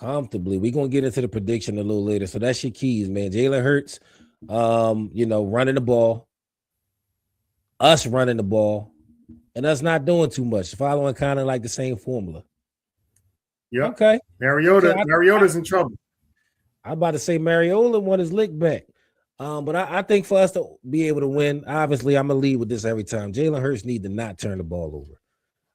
We're going to get into the prediction a little later. So that's your keys, man. Jalen Hurts, you know, running the ball. Us running the ball. And us not doing too much. Following kind of like the same formula. Yeah. Okay. Mariota's in trouble. I'm about to say Mariota won his lick back. But I think for us to be able to win, obviously I'm going to lead with this every time. Jalen Hurts need to not turn the ball over.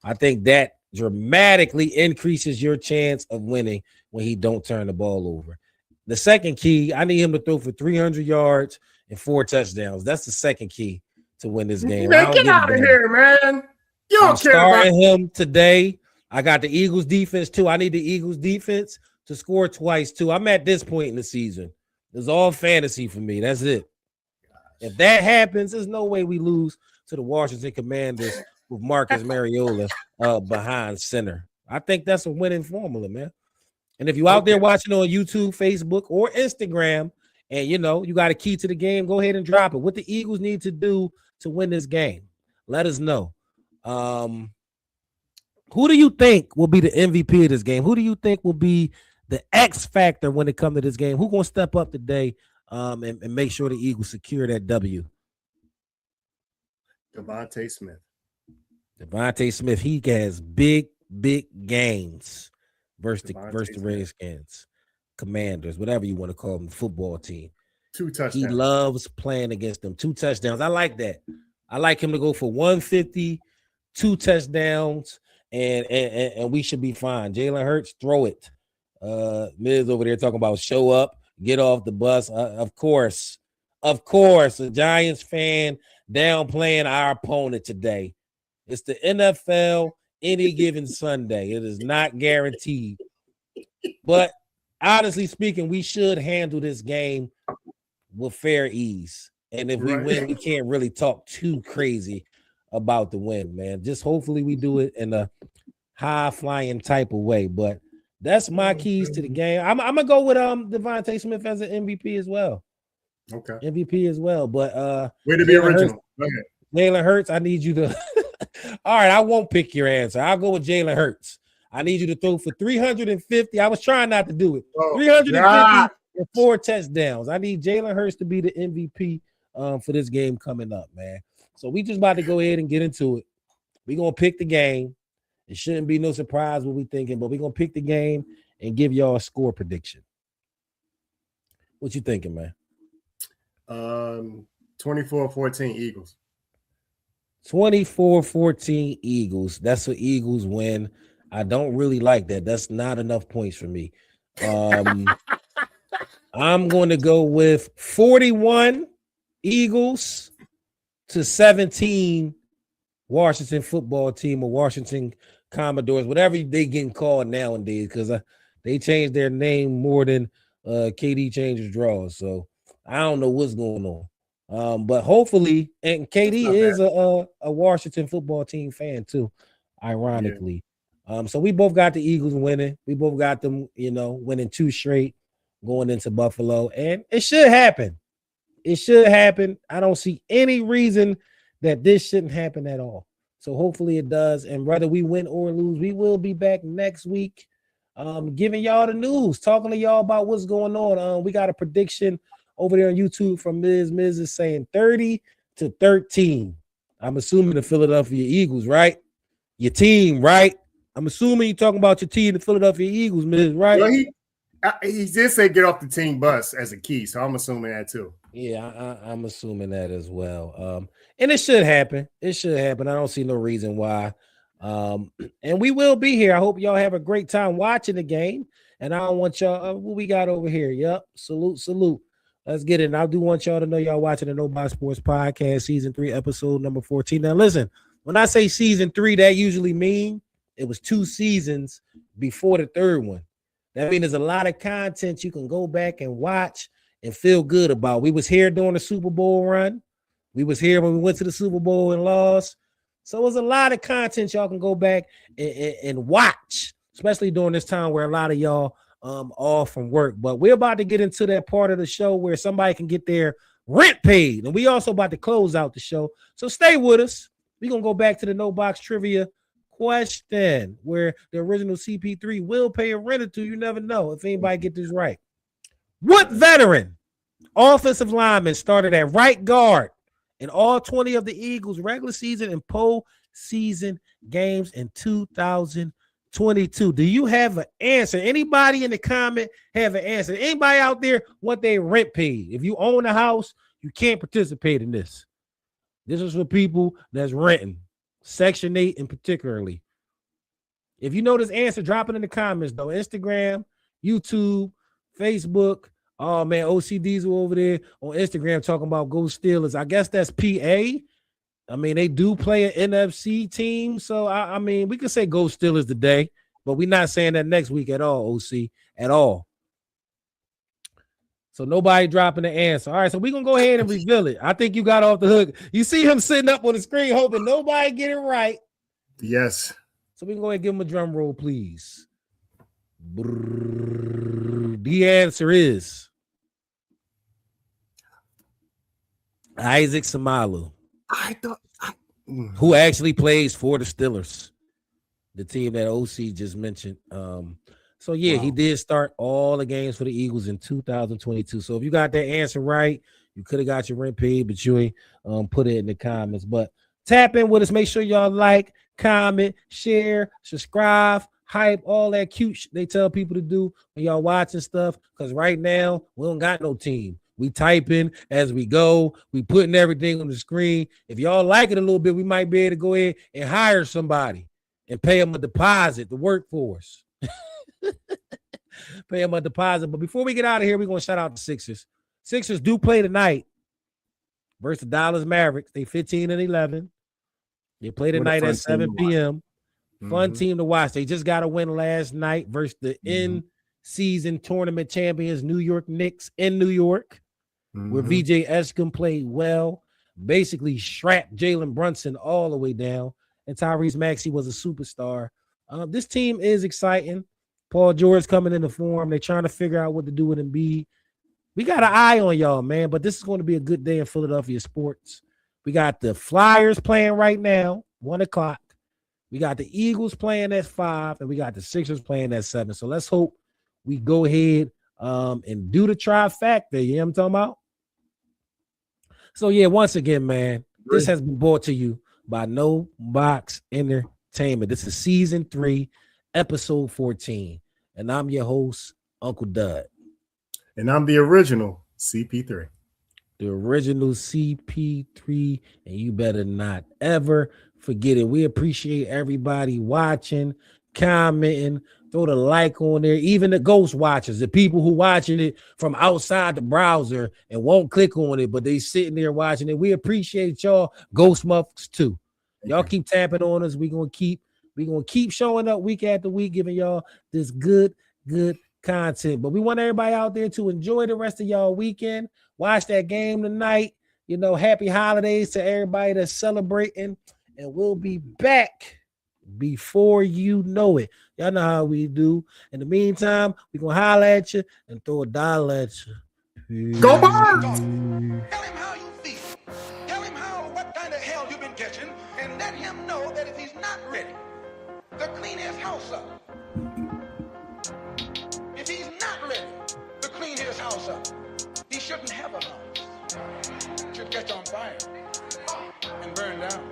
I think that dramatically increases your chance of winning when he don't turn the ball over. The second key, I need him to throw for 300 yards and 4 touchdowns. That's the second key to win this game. Man, get out of here, man. You don't care about him today. I got the Eagles defense too. I need the Eagles defense to score twice too. I'm at this point in the season. It's all fantasy for me. That's it. If that happens, there's no way we lose to the Washington Commanders with Marcus Mariota behind center. I think that's a winning formula, man. And if you're out there watching on YouTube, Facebook, or Instagram, and you know you got a key to the game, go ahead and drop it. What the Eagles need to do to win this game, let us know. Who do you think will be the MVP of this game? Who do you think will be the X factor when it comes to this game? Who gonna step up today and make sure the Eagles secure that W? Devontae Smith. Devontae Smith, he has big games versus the Redskins, Commanders, whatever you want to call them, football team. 2 touchdowns. He loves playing against them. 2 touchdowns. I like that. I like him to go for 150, 2 touchdowns, and we should be fine. Jalen Hurts, throw it. Miz over there talking about show up, get off the bus. Of course, a Giants fan downplaying our opponent today. It's the NFL any given Sunday. It is not guaranteed. But honestly speaking, we should handle this game with fair ease. And if we win, we can't really talk too crazy about the win, man. Just hopefully we do it in a high-flying type of way. But that's my keys to the game. I'm gonna go with Devontae Smith as an MVP as well. Okay. MVP as well. But way to be original. Jalen Hurts, I need you to all right, I won't pick your answer. I'll go with Jalen Hurts. I need you to throw for 350. I was trying not to do it. 350 and 4 touchdowns. I need Jalen Hurts to be the MVP for this game coming up, man. So we just about to go ahead and get into it. We're gonna pick the game. It shouldn't be no surprise what we're thinking, but we're gonna pick the game and give y'all a score prediction. What you thinking, man? 24-14 Eagles. 24-14 Eagles. That's what Eagles win. I don't really like that. That's not enough points for me. I'm going to go with 41 Eagles to 17 Washington football team or Washington Commodores, whatever they getting called nowadays, because they changed their name more than KD changes draws. So I don't know what's going on. But hopefully, and KD is a Washington football team fan too, ironically. Yeah. So we both got the Eagles winning. We both got them, winning 2 straight going into Buffalo, and it should happen. It should happen. I don't see any reason that this shouldn't happen at all. So hopefully it does. And whether we win or lose, we will be back next week, giving y'all the news, talking to y'all about what's going on. We got a prediction over there on YouTube from Miz. Miz is saying 30-13. I'm assuming the Philadelphia Eagles, right? Your team, right? I'm assuming you're talking about your team, the Philadelphia Eagles, Miz, right? Well, he did say get off the team bus as a key, so I'm assuming that too. Yeah, I'm assuming that as well. And it should happen. It should happen. I don't see no reason why. And we will be here. I hope y'all have a great time watching the game. And I don't want y'all, what we got over here? Yep. Salute. Let's get it. And I do want y'all to know y'all watching the No Box Sports Podcast, Season 3, Episode number 14. Now, listen, when I say Season 3, that usually means it was 2 seasons before the 3rd one. That means there's a lot of content you can go back and watch and feel good about. We was here during the Super Bowl run. We was here when we went to the Super Bowl and lost. So there's a lot of content y'all can go back and watch, especially during this time where a lot of y'all off from work. But we're about to get into that part of the show where somebody can get their rent paid. And we also about to close out the show. So stay with us. We're going to go back to the No Box Trivia question where the original CP3 will pay a rent or two. You never know if anybody get this right. What veteran offensive lineman started at right guard in all 20 of the Eagles' regular season and postseason games in 2022? Do you have an answer? Anybody in the comment have an answer? Anybody out there want their rent paid? If you own a house, you can't participate in this. This is for people that's renting. Section 8 in particularly. If you know this answer, drop it in the comments, though. Instagram, YouTube, Facebook. Oh, man, OCDs were over there on Instagram talking about Go Steelers. I guess that's PA. I mean, they do play an NFC team. So, I mean, we could say Go Steelers today, but we're not saying that next week at all, OC, at all. So nobody dropping the answer. All right, so we're going to go ahead and reveal it. I think you got off the hook. You see him sitting up on the screen hoping nobody get it right. Yes. So we can go ahead and give him a drum roll, please. The answer is Isaac Samalu, who actually plays for the Steelers. the team that OC just mentioned. So yeah, he did start all the games for the Eagles in 2022. So if you got that answer right, you could have got your rent paid, but you ain't put it in the comments. But tap in with us. Make sure y'all like, comment, share, subscribe, hype, all that cute shit they tell people to do when y'all watching stuff. Because right now, we don't got no team. We typing as we go. We putting everything on the screen. If y'all like it a little bit, we might be able to go ahead and hire somebody and pay them a deposit, the workforce. Pay them a deposit. But before we get out of here, we're going to shout out the Sixers. Sixers do play tonight versus the Dallas Mavericks. They 15-11. They play tonight at 7 p.m. Fun team to watch. They just got a win last night versus the in-season tournament champions, New York Knicks in New York, where VJ Eshkin played well, basically strapped Jalen Brunson all the way down, and Tyrese Maxey was a superstar. This team is exciting. Paul George coming into form. They're trying to figure out what to do with Embiid. We got an eye on y'all, man, but this is going to be a good day in Philadelphia sports. We got the Flyers playing right now, 1 o'clock. We got the Eagles playing at 5, and we got the Sixers playing at 7. So let's hope we go ahead and do the trifecta. You know what I'm talking about? So, yeah, once again, man, this has been brought to you by No Box Entertainment. This is season 3, episode 14. And I'm your host, Uncle Dud. And I'm the original CP3. The original CP3, and you better not ever forget it. We appreciate everybody watching, commenting, throw the like on there, even the ghost watchers, the people who watching it from outside the browser and won't click on it, but they sitting there watching it. We appreciate y'all, ghost muffs too. Y'all keep tapping on us. We're gonna keep showing up week after week, giving y'all this good content. But we want everybody out there to enjoy the rest of y'all weekend. Watch that game tonight. You know, happy holidays to everybody that's celebrating. And we'll be back before you know it. Y'all know how we do. In the meantime, we're going to holler at you and throw a dollar at you. Go Birds! Tell him how you feel. Tell him what kind of hell you've been catching, and let him know that if he's not ready to clean his house up, if he's not ready to clean his house up, he shouldn't have a house. It should catch on fire and burn down.